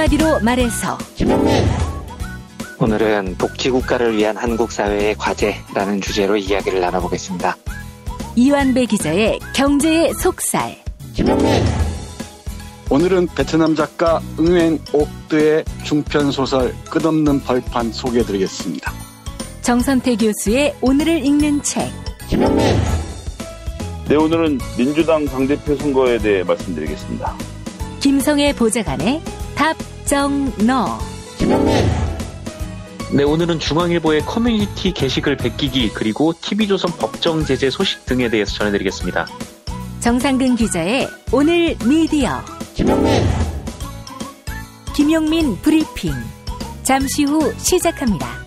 한마디로 말해서 오늘은 복지국가를 위한 한국 사회의 과제라는 주제로 이야기를 나눠보겠습니다. 이완배 기자의 경제의 속살. 오늘은 베트남 작가 응웬 옥드의 중편소설 끝없는 벌판 소개해드리겠습니다. 정선태 교수의 오늘을 읽는 책. 네, 오늘은 민주당 당대표 선거에 대해 말씀드리겠습니다. 김성애 보좌관의 답정너. 네, 오늘은 중앙일보의 커뮤니티 게시글 베끼기 그리고 TV조선 법정 제재 소식 등에 대해서 전해드리겠습니다. 정상근 기자의 오늘 미디어. 김용민 브리핑. 잠시 후 시작합니다.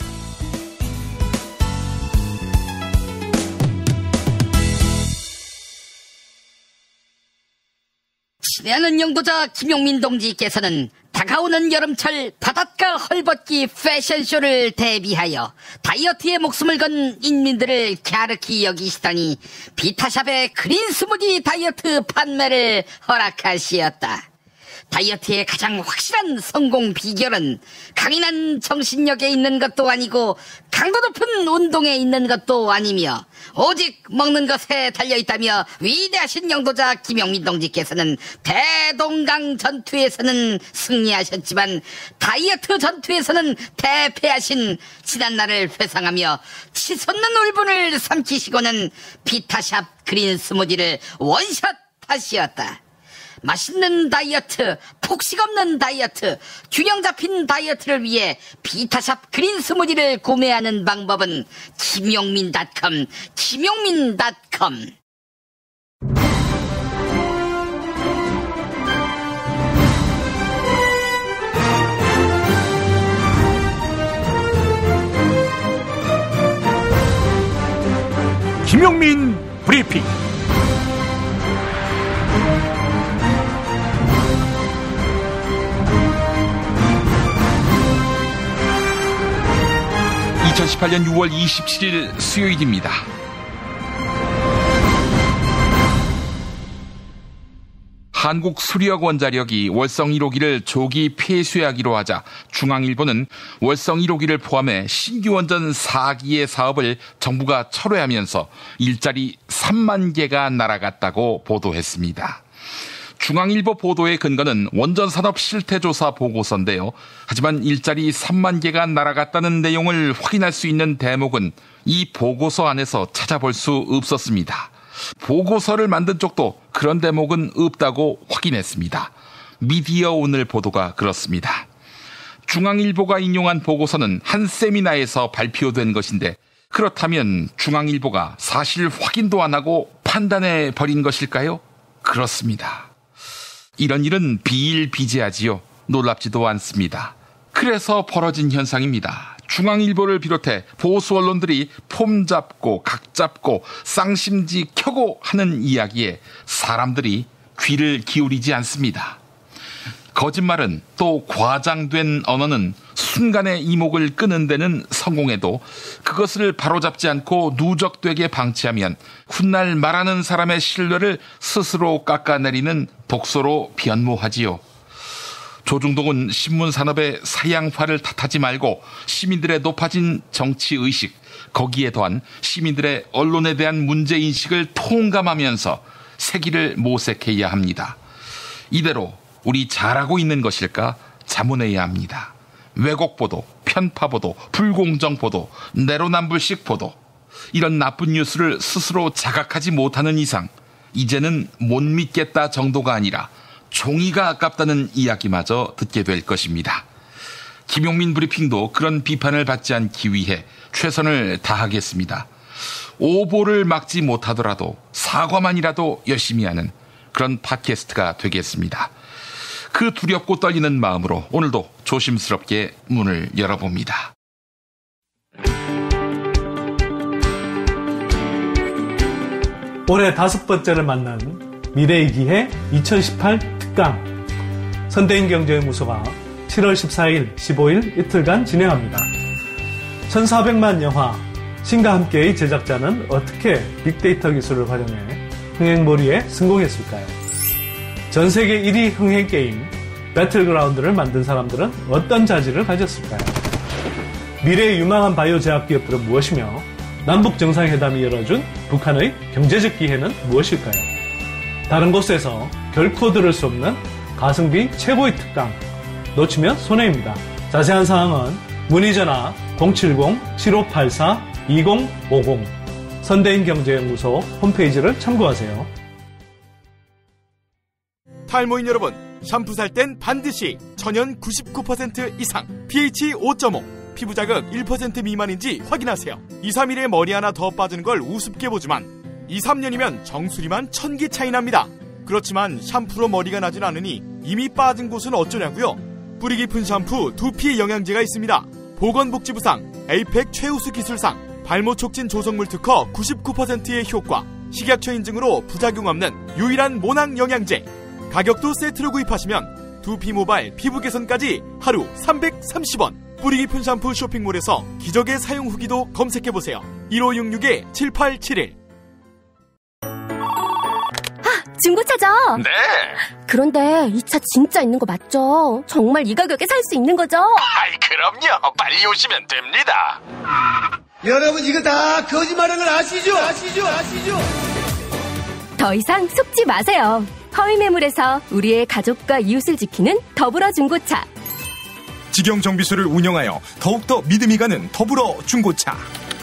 친애하는 영도자 김용민 동지께서는 다가오는 여름철 바닷가 헐벗기 패션쇼를 대비하여 다이어트에 목숨을 건 인민들을 갸륵히 여기시더니 비타샵의 그린 스무디 다이어트 판매를 허락하시었다. 다이어트의 가장 확실한 성공 비결은 강인한 정신력에 있는 것도 아니고 강도 높은 운동에 있는 것도 아니며 오직 먹는 것에 달려있다며 위대하신 영도자 김용민 동지께서는 대동강 전투에서는 승리하셨지만 다이어트 전투에서는 대패하신 지난날을 회상하며 치솟는 울분을 삼키시고는 비타샵 그린 스무디를 원샷 하시었다. 맛있는 다이어트, 폭식 없는 다이어트, 균형 잡힌 다이어트를 위해 비타샵 그린 스무디를 구매하는 방법은 김용민.com. 김용민 브리핑. (2018년 6월 27일) 수요일입니다. 한국수리역 원자력이 월성 1호기를 조기 폐쇄하기로 하자 중앙일보는 월성 1호기를 포함해 신규 원전 4기의 사업을 정부가 철회하면서 일자리 3만 개가 날아갔다고 보도했습니다. 중앙일보 보도의 근거는 원전산업 실태조사 보고서인데요. 하지만 일자리 3만 개가 날아갔다는 내용을 확인할 수 있는 대목은 이 보고서 안에서 찾아볼 수 없었습니다. 보고서를 만든 쪽도 그런 대목은 없다고 확인했습니다. 미디어 오늘 보도가 그렇습니다. 중앙일보가 인용한 보고서는 한 세미나에서 발표된 것인데 그렇다면 중앙일보가 사실 확인도 안 하고 판단해 버린 것일까요? 그렇습니다. 이런 일은 비일비재하지요. 놀랍지도 않습니다. 그래서 벌어진 현상입니다. 중앙일보를 비롯해 보수 언론들이 폼 잡고 각 잡고 쌍심지 켜고 하는 이야기에 사람들이 귀를 기울이지 않습니다. 거짓말은 또 과장된 언어는 순간에 이목을 끄는 데는 성공해도 그것을 바로잡지 않고 누적되게 방치하면 훗날 말하는 사람의 신뢰를 스스로 깎아내리는 독소로 변모하지요. 조중동은 신문산업의 사양화를 탓하지 말고 시민들의 높아진 정치의식, 거기에 더한 시민들의 언론에 대한 문제인식을 통감하면서 세기를 모색해야 합니다. 이대로 우리 잘하고 있는 것일까 자문해야 합니다. 왜곡보도, 편파보도, 불공정보도, 내로남불식 보도, 이런 나쁜 뉴스를 스스로 자각하지 못하는 이상 이제는 못 믿겠다 정도가 아니라 종이가 아깝다는 이야기마저 듣게 될 것입니다. 김용민 브리핑도 그런 비판을 받지 않기 위해 최선을 다하겠습니다. 오보를 막지 못하더라도 사과만이라도 열심히 하는 그런 팟캐스트가 되겠습니다. 그 두렵고 떨리는 마음으로 오늘도 조심스럽게 문을 열어봅니다. 올해 5번째를 만난 미래의 기회 2018 특강 선대인 경제연구소가 7월 14일, 15일 이틀간 진행합니다. 1400만 영화 신과 함께의 제작자는 어떻게 빅데이터 기술을 활용해 흥행몰이에 성공했을까요? 전세계 1위 흥행게임 배틀그라운드를 만든 사람들은 어떤 자질을 가졌을까요? 미래의 유망한 바이오 제약 기업들은 무엇이며 남북 정상회담이 열어준 북한의 경제적 기회는 무엇일까요? 다른 곳에서 결코 들을 수 없는 가성비 최고의 특강, 놓치면 손해입니다. 자세한 사항은 문의 전화 070-7584-2050 선대인경제연구소 홈페이지를 참고하세요. 탈모인 여러분, 샴푸 살 땐 반드시 천연 99% 이상, pH 5.5, 피부 자극 1% 미만인지 확인하세요. 2, 3일에 머리 하나 더 빠지는 걸 우습게 보지만 2, 3년이면 정수리만 1000개 차이 납니다. 그렇지만 샴푸로 머리가 나진 않으니 이미 빠진 곳은 어쩌냐고요? 뿌리 깊은 샴푸 두피 영양제가 있습니다. 보건복지부상, 에이펙 최우수 기술상, 발모 촉진 조성물 특허 99%의 효과, 식약처 인증으로 부작용 없는 유일한 모낭 영양제. 가격도 세트로 구입하시면 두피 모발, 피부 개선까지 하루 330원. 뿌리 깊은 샴푸 쇼핑몰에서 기적의 사용 후기도 검색해보세요. 1566-7871. 중고차죠? 네. 그런데 이 차 진짜 있는 거 맞죠? 정말 이 가격에 살 수 있는 거죠? 아이, 그럼요. 빨리 오시면 됩니다. 여러분, 이거 다 거짓말하는 걸 아시죠? 더 이상 속지 마세요. 허위 매물에서 우리의 가족과 이웃을 지키는 더불어 중고차. 직영 정비소를 운영하여 더욱더 믿음이 가는 더불어 중고차.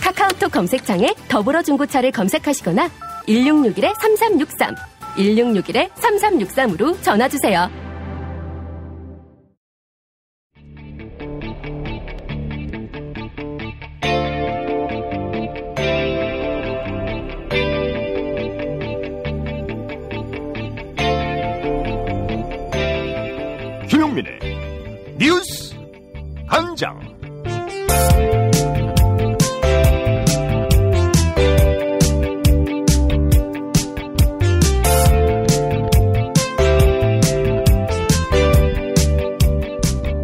카카오톡 검색창에 더불어 중고차를 검색하시거나 1661-3363, 1661-3363으로 전화주세요. 김용민의 뉴스 한장.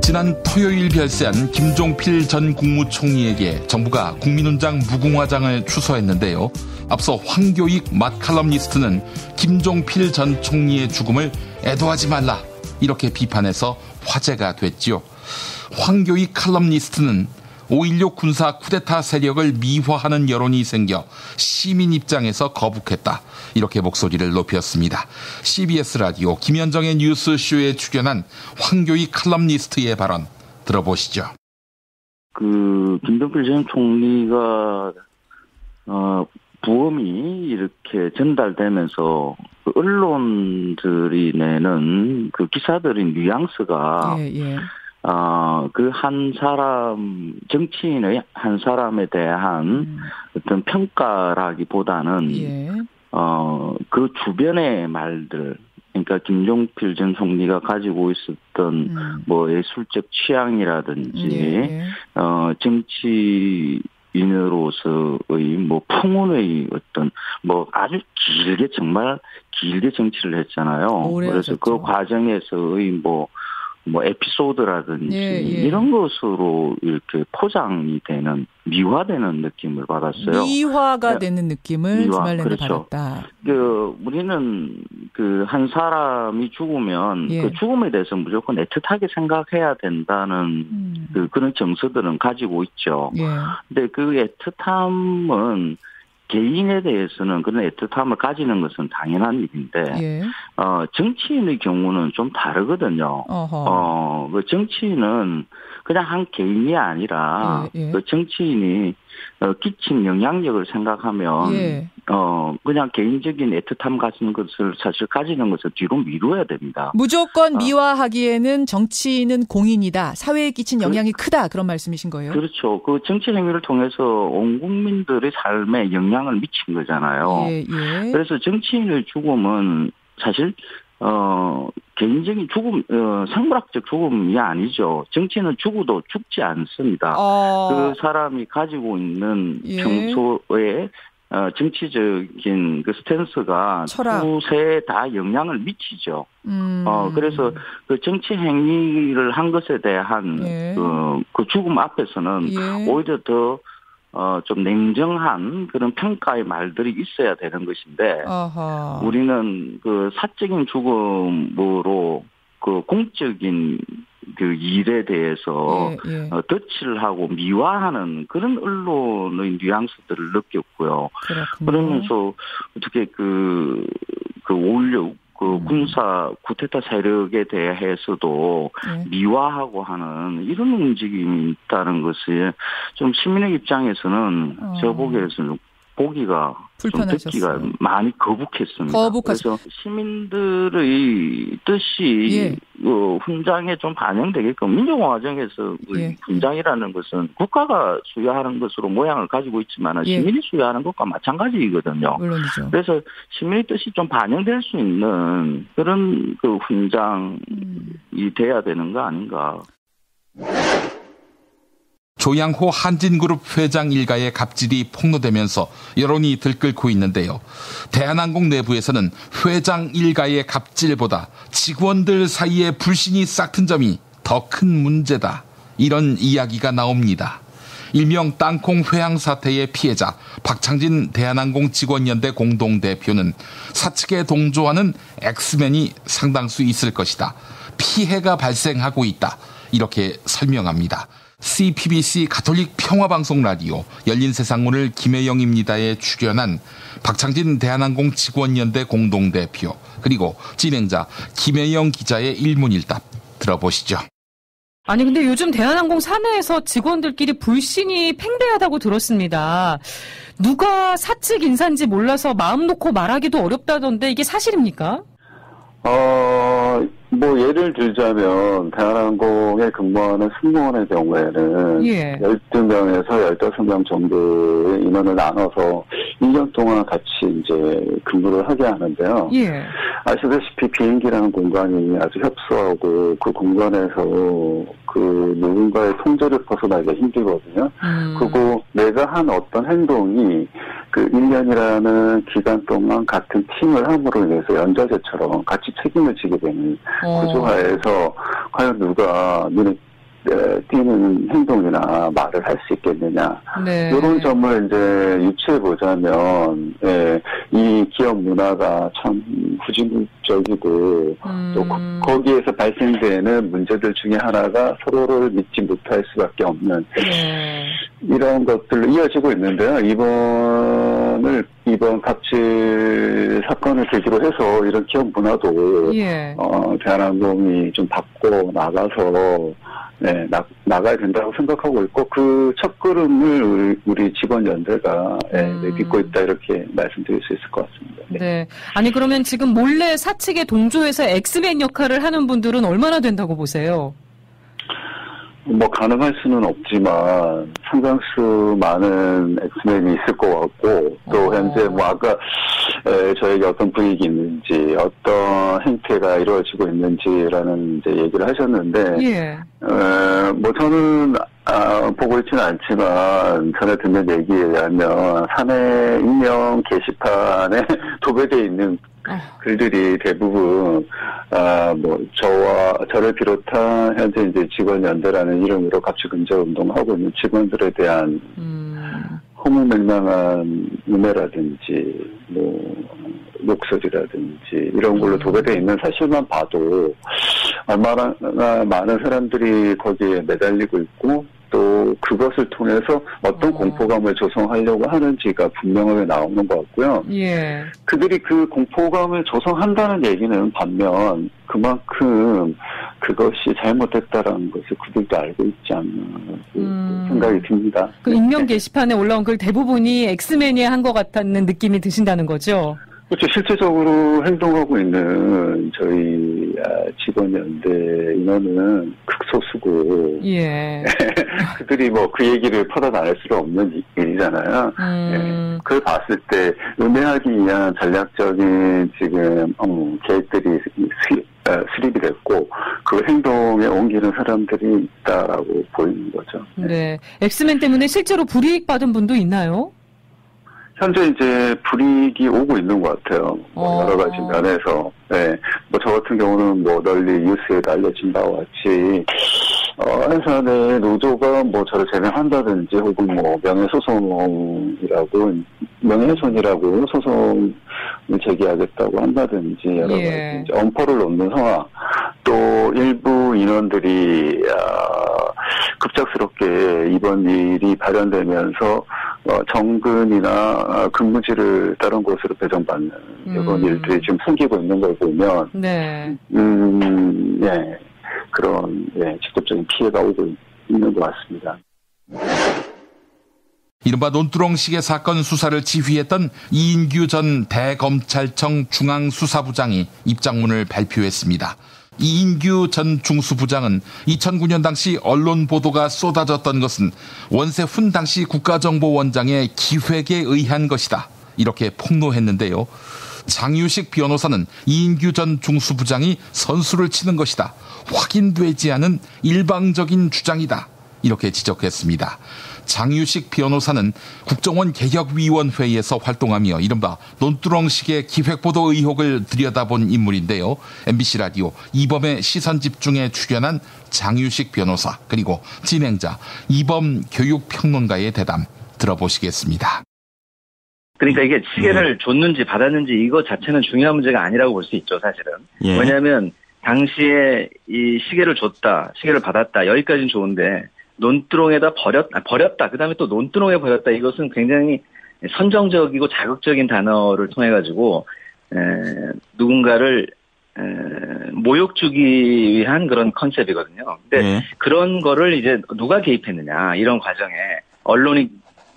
지난 토요일 별세한 김종필 전 국무총리에게 정부가 국민훈장 무궁화장을 추서했는데요. 앞서 황교익 맛칼럼니스트는 김종필 전 총리의 죽음을 애도하지 말라, 이렇게 비판해서 화제가 됐지요. 황교익 칼럼니스트는 5.16 군사 쿠데타 세력을 미화하는 여론이 생겨 시민 입장에서 거북했다, 이렇게 목소리를 높였습니다. CBS 라디오 김현정의 뉴스쇼에 출연한 황교익 칼럼니스트의 발언 들어보시죠. 김종필 전 총리가 부검이 이렇게 전달되면서 언론들이 내는 그 기사들의 뉘앙스가 그 한 사람, 정치인의 한 사람에 대한 어떤 평가라기보다는 그 주변의 말들, 그러니까 김종필 전 총리가 가지고 있었던 뭐 예술적 취향이라든지 정치인으로서의 뭐 풍운의 어떤 뭐 아주 길게, 정말 길게 정치를 했잖아요. 그래서 그 과정에서의 뭐 에피소드라든지 이런 것으로 이렇게 포장이 되는, 미화되는 느낌을 받았어요. 미화가 되는 느낌을 주말 내내 그렇죠. 받았다. 우리는 한 사람이 죽으면 그 죽음에 대해서 무조건 애틋하게 생각해야 된다는 그런 정서들은 가지고 있죠. 근데 그 애틋함은 개인에 대해서는 그런 애틋함을 가지는 것은 당연한 일인데, 정치인의 경우는 좀 다르거든요. 그 정치인은 그냥 한 개인이 아니라 그 정치인이 끼친 영향력을 생각하면 그냥 개인적인 애틋함 가지는 것을 사실 가지는 것을 뒤로 미루어야 됩니다. 무조건 미화하기에는 정치인은 공인이다, 사회에 끼친 영향이 크다, 그런 말씀이신 거예요? 그렇죠. 그 정치 행위를 통해서 온 국민들의 삶에 영향을 미친 거잖아요. 그래서 정치인의 죽음은 사실 개인적인 죽음, 생물학적 죽음이 아니죠. 정치인은 죽어도 죽지 않습니다. 그 사람이 가지고 있는 평소에 정치적인 그 스탠스가 수세에 다 영향을 미치죠. 그래서 그 정치 행위를 한 것에 대한 그 죽음 앞에서는 오히려 더 좀 냉정한 그런 평가의 말들이 있어야 되는 것인데, 우리는 그 사적인 죽음으로 그 공적인 그 일에 대해서 덧칠을 하고 미화하는 그런 언론의 뉘앙스들을 느꼈고요. 그렇군요. 그러면서 어떻게 그 5.16 그 군사 쿠데타 세력에 대해서도 미화하고 하는 이런 움직임이 있다는 것이 좀 시민의 입장에서는 제가 보기에는 보기가 좀 듣기가 많이 거북했습니다. 그래서 시민들의 뜻이 훈장에 좀 반영되게끔 민주화 과정에서 훈장이라는 것은 국가가 수여하는 것으로 모양을 가지고 있지만 시민이 수여하는 것과 마찬가지이거든요. 물론이죠. 그래서 시민의 뜻이 좀 반영될 수 있는 그런 그 훈장이 돼야 되는 거 아닌가. 조양호 한진그룹 회장 일가의 갑질이 폭로되면서 여론이 들끓고 있는데요. 대한항공 내부에서는 회장 일가의 갑질보다 직원들 사이의 불신이 싹튼 점이 더 큰 문제다. 이런 이야기가 나옵니다. 일명 땅콩 회항 사태의 피해자 박창진 대한항공 직원연대 공동대표는 사측에 동조하는 엑스맨이 상당수 있을 것이다. 피해가 발생하고 있다. 이렇게 설명합니다. CPBC 가톨릭 평화방송 라디오 열린세상 오늘 김혜영입니다에 출연한 박창진 대한항공 직원연대 공동대표 그리고 진행자 김혜영 기자의 일문일답 들어보시죠. 아니 근데 요즘 대한항공 사내에서 직원들끼리 불신이 팽배하다고 들었습니다. 누가 사측 인사인지 몰라서 마음 놓고 말하기도 어렵다던데 이게 사실입니까? 뭐 예를 들자면 대한항공에 근무하는 승무원의 경우에는 12명에서 15명 정도의 인원을 나눠서 1년 동안 같이 이제 근무를 하게 하는데요. 아시다시피 비행기라는 공간이 아주 협소하고 그 공간에서 그 누군가의 통제를 벗어나기가 힘들거든요. 그리고 내가 한 어떤 행동이 그 1년이라는 기간 동안 같은 팀을 함으로 인해서 연좌제처럼 같이 책임을 지게 되는 구조화에서 과연 누가 눈에 띄는 행동이나 말을 할 수 있겠느냐. 이런 점을 이제 유추해 보자면 이 기업 문화가 참 후진국적이고 또 거기에서 발생되는 문제들 중에 하나가 서로를 믿지 못할 수밖에 없는 이런 것들로 이어지고 있는데요. 이번 갑질 사건을 계기로 해서 이런 기업 문화도 대한항공이 좀 바꿔 나가서 나가야 된다고 생각하고 있고 그 첫걸음을 우리 직원연대가 믿고 있다 이렇게 말씀드릴 수 있을 것 같습니다. 네. 아니 그러면 지금 몰래 사측에 동조해서 엑스맨 역할을 하는 분들은 얼마나 된다고 보세요? 뭐 가능할 수는 없지만 상당수 많은 엑스맨이 있을 것 같고 또 현재 뭐 아까 저에게 어떤 불이익이 있는지 어떤 행태가 이루어지고 있는지라는 이제 얘기를 하셨는데 뭐 저는 보고 있지는 않지만 전에 듣는 얘기에 의하면 사내 익명 게시판에 도배되어 있는 글들이 대부분 뭐 저를 비롯한 현재 이제 직원연대라는 이름으로 갑질금지 운동을 하고 있는 직원들에 대한 허무맹랑한 음해라든지 뭐 목소리라든지 이런 걸로 도배되어 있는 사실만 봐도 얼마나 많은 사람들이 거기에 매달리고 있고 또 그것을 통해서 어떤 공포감을 조성하려고 하는지가 분명하게 나오는 것 같고요. 그들이 그 공포감을 조성한다는 얘기는 반면 그만큼 그것이 잘못됐다라는 것을 그들도 알고 있지 않나 생각이 듭니다. 그 익명 게시판에 올라온 글 대부분이 엑스맨이 한 것 같다는 느낌이 드신다는 거죠? 그렇죠. 실제적으로 행동하고 있는 저희 직원연대 인원은 극소수고 그들이 뭐 그 얘기를 퍼져나갈 수가 없는 일이잖아요. 그걸 봤을 때 음해하기 위한 전략적인 지금 계획들이 수립이 됐고 그 행동에 옮기는 사람들이 있다라고 보이는 거죠. 네. 엑스맨 때문에 실제로 불이익 받은 분도 있나요? 현재 이제 불이익이 오고 있는 것 같아요. 뭐 여러 가지 면에서. 뭐 저 같은 경우는 뭐 널리 뉴스에도 알려진 바와 같이, 회사 내 노조가 뭐 저를 제명한다든지 혹은 뭐 명예훼손이라고 소송을 제기하겠다고 한다든지 여러 가지 이제 엄포를 놓는 상황. 또 일부 인원들이 급작스럽게 이번 일이 발현되면서 정근이나 근무지를 다른 곳으로 배정받는 이런 일들이 지금 생기고 있는 걸 보면 네. 네. 그런 직접적인 피해가 오고 있는 것 같습니다. 이른바 논두렁식의 사건 수사를 지휘했던 이인규 전 대검찰청 중앙수사부장이 입장문을 발표했습니다. 이인규 전 중수부장은 2009년 당시 언론 보도가 쏟아졌던 것은 원세훈 당시 국가정보원장의 기획에 의한 것이다. 이렇게 폭로했는데요. 장유식 변호사는 이인규 전 중수부장이 선수를 치는 것이다. 확인되지 않은 일방적인 주장이다. 이렇게 지적했습니다. 장유식 변호사는 국정원 개혁위원회에서 활동하며 이른바 논두렁식의 기획보도 의혹을 들여다본 인물인데요. MBC 라디오 이범의 시선집중에 출연한 장유식 변호사 그리고 진행자 이범 교육평론가의 대담 들어보시겠습니다. 그러니까 이게 시계를 줬는지 받았는지 이거 자체는 중요한 문제가 아니라고 볼 수 있죠, 사실은. 왜냐하면 당시에 이 시계를 줬다, 시계를 받았다 여기까지는 좋은데 논두렁에다 버렸다. 그 다음에 또 논두렁에 버렸다. 이것은 굉장히 선정적이고 자극적인 단어를 통해 가지고 누군가를 모욕 주기 위한 그런 컨셉이거든요. 근데 그런 거를 이제 누가 개입했느냐 이런 과정에 언론이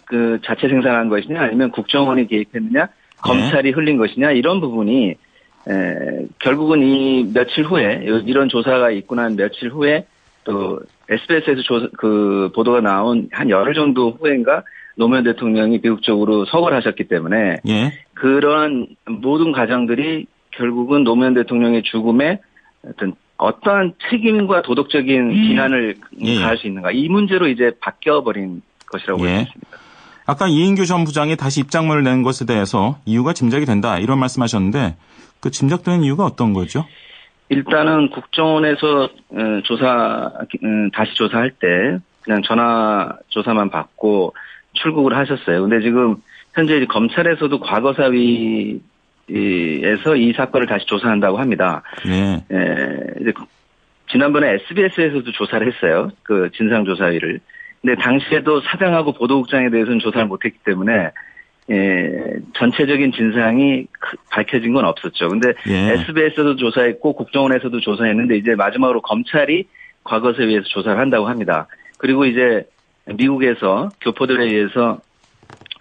그 자체 생산한 것이냐 아니면 국정원이 개입했느냐 검찰이 흘린 것이냐 이런 부분이 결국은 이 며칠 후에 이런 조사가 있고 난 며칠 후에 또 SBS에서 그 보도가 나온 한 열흘 정도 후인가 노무현 대통령이 비극적으로 서거하셨기 때문에 그러한 모든 과정들이 결국은 노무현 대통령의 죽음에 어떠한 책임과 도덕적인 비난을 가할 수 있는가 이 문제로 이제 바뀌어버린 것이라고 볼 수 있습니다. 아까 이인규 전 부장이 다시 입장문을 낸 것에 대해서 이유가 짐작이 된다 이런 말씀하셨는데 그 짐작되는 이유가 어떤 거죠? 일단은 국정원에서 다시 조사할 때 그냥 전화 조사만 받고 출국을 하셨어요. 근데 지금 현재 검찰에서도 과거사위에서 이 사건을 다시 조사한다고 합니다. 이제 지난번에 SBS에서도 조사를 했어요. 그 진상조사위를. 근데 당시에도 사장하고 보도국장에 대해서는 조사를 못했기 때문에 전체적인 진상이 밝혀진 건 없었죠. 근데 SBS에서도 조사했고 국정원에서도 조사했는데 이제 마지막으로 검찰이 과거사위에서 조사를 한다고 합니다. 그리고 이제 미국에서 교포들에 의해서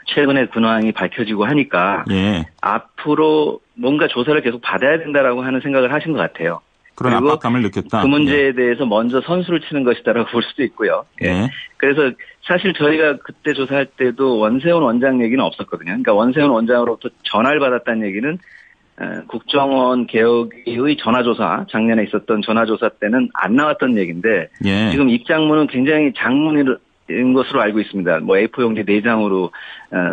최근에 근황이 밝혀지고 하니까 앞으로 뭔가 조사를 계속 받아야 된다라고 하는 생각을 하신 것 같아요. 그런 압박감을 느꼈다. 그 문제에 대해서 먼저 선수를 치는 것이다라고 볼 수도 있고요. 그래서 사실 저희가 그때 조사할 때도 원세훈 원장 얘기는 없었거든요. 그러니까 원세훈 원장으로부터 전화를 받았다는 얘기는 국정원 개혁의 전화조사, 작년에 있었던 전화조사 때는 안 나왔던 얘기인데 지금 입장문은 굉장히 장문인 것으로 알고 있습니다. 뭐 A4 용지 4장으로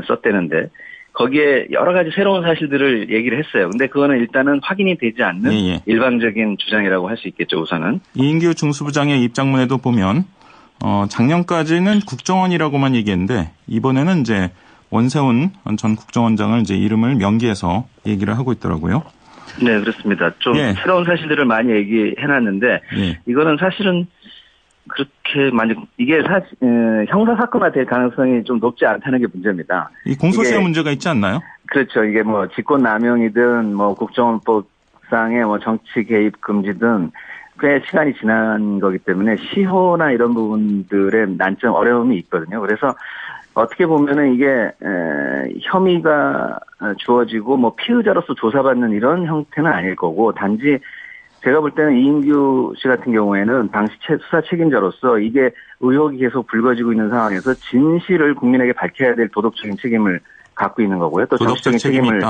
썼대는데 거기에 여러 가지 새로운 사실들을 얘기를 했어요. 근데 그거는 일단은 확인이 되지 않는 일방적인 주장이라고 할 수 있겠죠, 우선은. 이인규 중수부장의 입장문에도 보면 작년까지는 국정원이라고만 얘기했는데 이번에는 이제 원세훈 전 국정원장을 이제 이름을 명기해서 얘기를 하고 있더라고요. 네, 그렇습니다. 좀 새로운 사실들을 많이 얘기해놨는데 이거는 사실은 그렇게 만약 이게 형사 사건화 될 가능성이 좀 높지 않다는 게 문제입니다. 이 공소시효 문제가 있지 않나요? 그렇죠. 이게 뭐 직권남용이든 뭐 국정원법상의 뭐 정치 개입 금지든 꽤 시간이 지난 거기 때문에 시효나 이런 부분들의 난점 어려움이 있거든요. 그래서 어떻게 보면은 이게 혐의가 주어지고 뭐 피의자로서 조사받는 이런 형태는 아닐 거고 단지 제가 볼 때는 이인규 씨 같은 경우에는 당시 수사 책임자로서 이게 의혹이 계속 불거지고 있는 상황에서 진실을 국민에게 밝혀야 될 도덕적인 책임을 갖고 있는 거고요. 또 정치적인 책임을.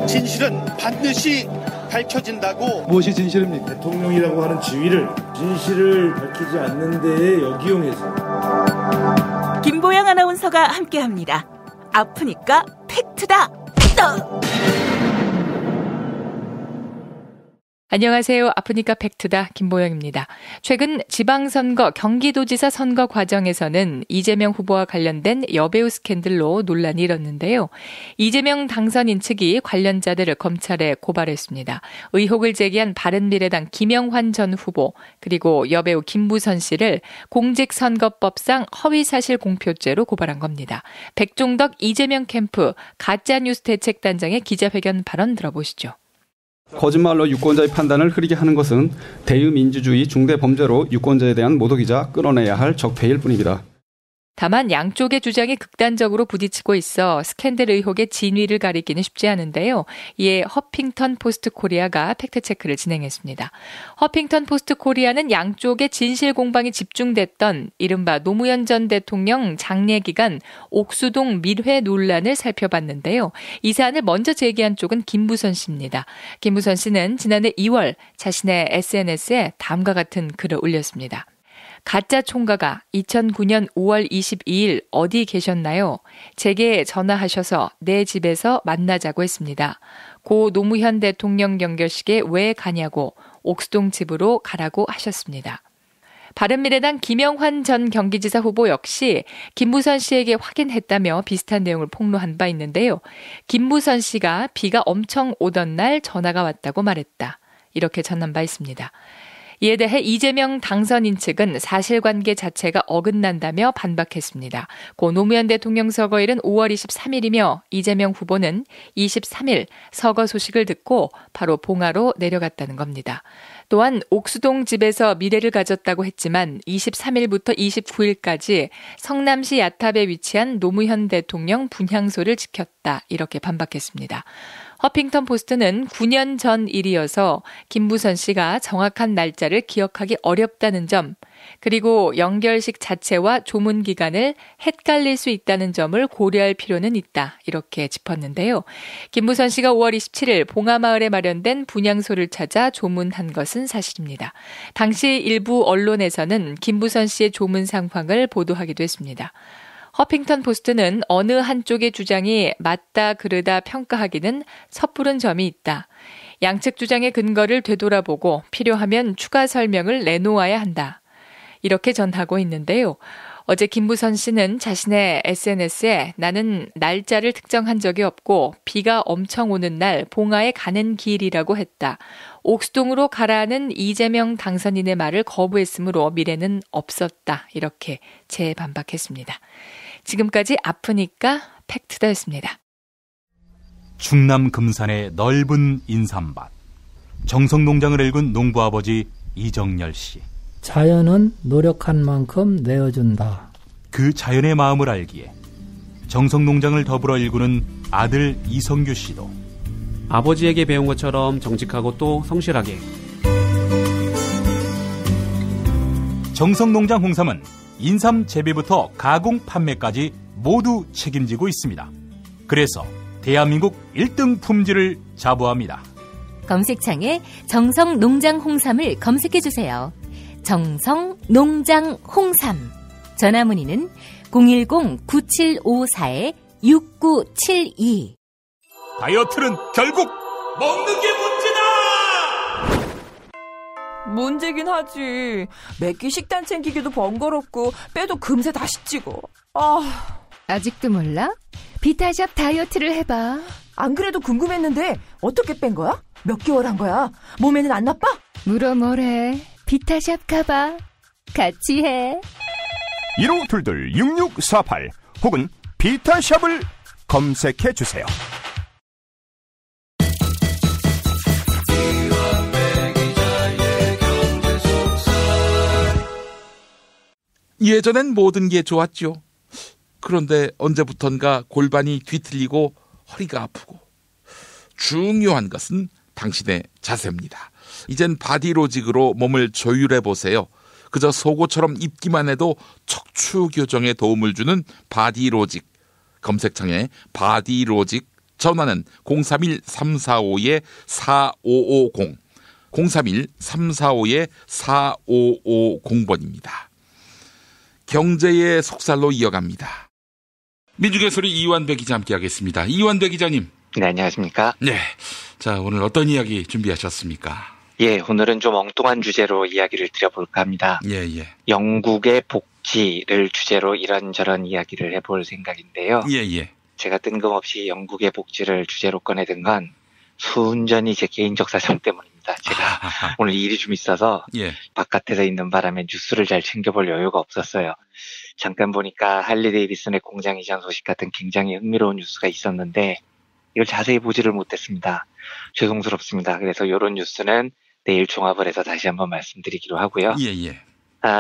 진실은 반드시 밝혀진다고. 무엇이 진실입니까? 대통령이라고 하는 지위를 진실을 밝히지 않는 데에 역이용해서. 김보영 아나운서가 함께합니다. 아프니까 팩트다. 안녕하세요. 아프니까 팩트다. 김보영입니다. 최근 지방선거 경기도지사 선거 과정에서는 이재명 후보와 관련된 여배우 스캔들로 논란이 일었는데요. 이재명 당선인 측이 관련자들을 검찰에 고발했습니다. 의혹을 제기한 바른미래당 김영환 전 후보 그리고 여배우 김부선 씨를 공직선거법상 허위사실 공표죄로 고발한 겁니다. 백종덕 이재명 캠프 가짜뉴스 대책단장의 기자회견 발언 들어보시죠. 거짓말로 유권자의 판단을 흐리게 하는 것은 대의민주주의 중대 범죄로 유권자에 대한 모독이자 끊어내야 할 적폐일 뿐입니다. 다만 양쪽의 주장이 극단적으로 부딪히고 있어 스캔들 의혹의 진위를 가리기는 쉽지 않은데요. 이에 허핑턴 포스트 코리아가 팩트체크를 진행했습니다. 허핑턴 포스트 코리아는 양쪽의 진실 공방이 집중됐던 이른바 노무현 전 대통령 장례 기간 옥수동 밀회 논란을 살펴봤는데요. 이 사안을 먼저 제기한 쪽은 김부선 씨입니다. 김부선 씨는 지난해 2월 자신의 SNS에 다음과 같은 글을 올렸습니다. 가짜 총가가 2009년 5월 22일 어디 계셨나요? 제게 전화하셔서 내 집에서 만나자고 했습니다. 고 노무현 대통령 연결식에 왜 가냐고 옥수동 집으로 가라고 하셨습니다. 바른미래당 김영환 전 경기지사 후보 역시 김부선 씨에게 확인했다며 비슷한 내용을 폭로한 바 있는데요. 김부선 씨가 비가 엄청 오던 날 전화가 왔다고 말했다. 이렇게 전한 바 있습니다. 이에 대해 이재명 당선인 측은 사실관계 자체가 어긋난다며 반박했습니다. 고 노무현 대통령 서거일은 5월 23일이며 이재명 후보는 23일 서거 소식을 듣고 바로 봉화로 내려갔다는 겁니다. 또한 옥수동 집에서 미래를 가졌다고 했지만 23일부터 29일까지 성남시 야탑에 위치한 노무현 대통령 분향소를 지켰다. 이렇게 반박했습니다. 허핑턴 포스트는 9년 전 일이어서 김부선 씨가 정확한 날짜를 기억하기 어렵다는 점, 그리고 연결식 자체와 조문 기간을 헷갈릴 수 있다는 점을 고려할 필요는 있다. 이렇게 짚었는데요. 김부선 씨가 5월 27일 봉화마을에 마련된 분향소를 찾아 조문한 것은 사실입니다. 당시 일부 언론에서는 김부선 씨의 조문 상황을 보도하기도 했습니다. 허핑턴 포스트는 어느 한쪽의 주장이 맞다 그르다 평가하기는 섣부른 점이 있다. 양측 주장의 근거를 되돌아보고 필요하면 추가 설명을 내놓아야 한다. 이렇게 전하고 있는데요. 어제 김부선 씨는 자신의 SNS에 나는 날짜를 특정한 적이 없고 비가 엄청 오는 날 봉화에 가는 길이라고 했다. 옥수동으로 가라는 이재명 당선인의 말을 거부했으므로 미래는 없었다. 이렇게 재반박했습니다. 지금까지 아프니까 팩트다였습니다. 충남 금산의 넓은 인삼밭. 정성농장을 일군 농부아버지 이정열 씨. 자연은 노력한 만큼 내어준다. 그 자연의 마음을 알기에 정성농장을 더불어 일구는 아들 이성규 씨도 아버지에게 배운 것처럼 정직하고 또 성실하게. 정성농장 홍삼은 인삼 재배부터 가공 판매까지 모두 책임지고 있습니다. 그래서 대한민국 1등 품질을 자부합니다. 검색창에 정성농장 홍삼을 검색해주세요. 정성농장 홍삼. 전화문의는 010-9754-6972. 다이어트는 결국 먹는 게 문제다! 문제긴 하지. 매끼 식단 챙기기도 번거롭고 빼도 금세 다시 찌고. 아직도 몰라? 비타샵 다이어트를 해봐. 안 그래도 궁금했는데 어떻게 뺀 거야? 몇 개월 한 거야? 몸에는 안 나빠? 물어 뭐래. 비타샵 가봐. 같이 해. 1522-6648 혹은 비타샵을 검색해주세요. 예전엔 모든 게 좋았죠. 그런데 언제부턴가 골반이 뒤틀리고 허리가 아프고. 중요한 것은 당신의 자세입니다. 이젠 바디로직으로 몸을 조율해보세요. 그저 속옷처럼 입기만 해도 척추 교정에 도움을 주는 바디로직. 검색창에 바디로직, 전화는 031-345-4550, 031-345-4550번입니다. 경제의 속살로 이어갑니다. 민중의 소리 이완배 기자 함께하겠습니다. 이완배 기자님. 네, 안녕하십니까? 네. 자, 오늘 어떤 이야기 준비하셨습니까? 예, 오늘은 좀 엉뚱한 주제로 이야기를 드려볼까 합니다. 예. 영국의 복지를 주제로 이런저런 이야기를 해볼 생각인데요. 예. 제가 뜬금없이 영국의 복지를 주제로 꺼내든 건 순전히 제 개인적 사정 때문입니다. 제가 오늘 일이 좀 있어서 바깥에서 있는 바람에 뉴스를 잘 챙겨볼 여유가 없었어요. 잠깐 보니까 할리 데이비슨의 공장 이전 소식 같은 굉장히 흥미로운 뉴스가 있었는데 이걸 자세히 보지를 못했습니다. 죄송스럽습니다. 그래서 이런 뉴스는 내일 종합을 해서 다시 한번 말씀드리기로 하고요. 예.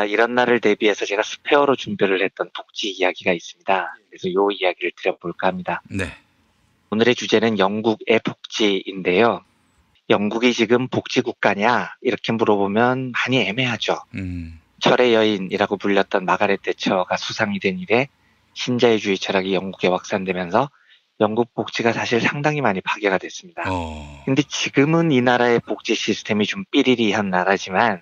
이런 날을 대비해서 제가 스페어로 준비를 했던 복지 이야기가 있습니다. 그래서 이 이야기를 드려볼까 합니다. 네. 오늘의 주제는 영국의 복지인데요. 영국이 지금 복지국가냐 이렇게 물어보면 많이 애매하죠. 철의 여인이라고 불렸던 마가렛 대처가 수상이 된 이래 신자유주의 철학이 영국에 확산되면서 영국 복지가 사실 상당히 많이 파괴가 됐습니다. 근데 지금은 이 나라의 복지 시스템이 좀 삐리리한 나라지만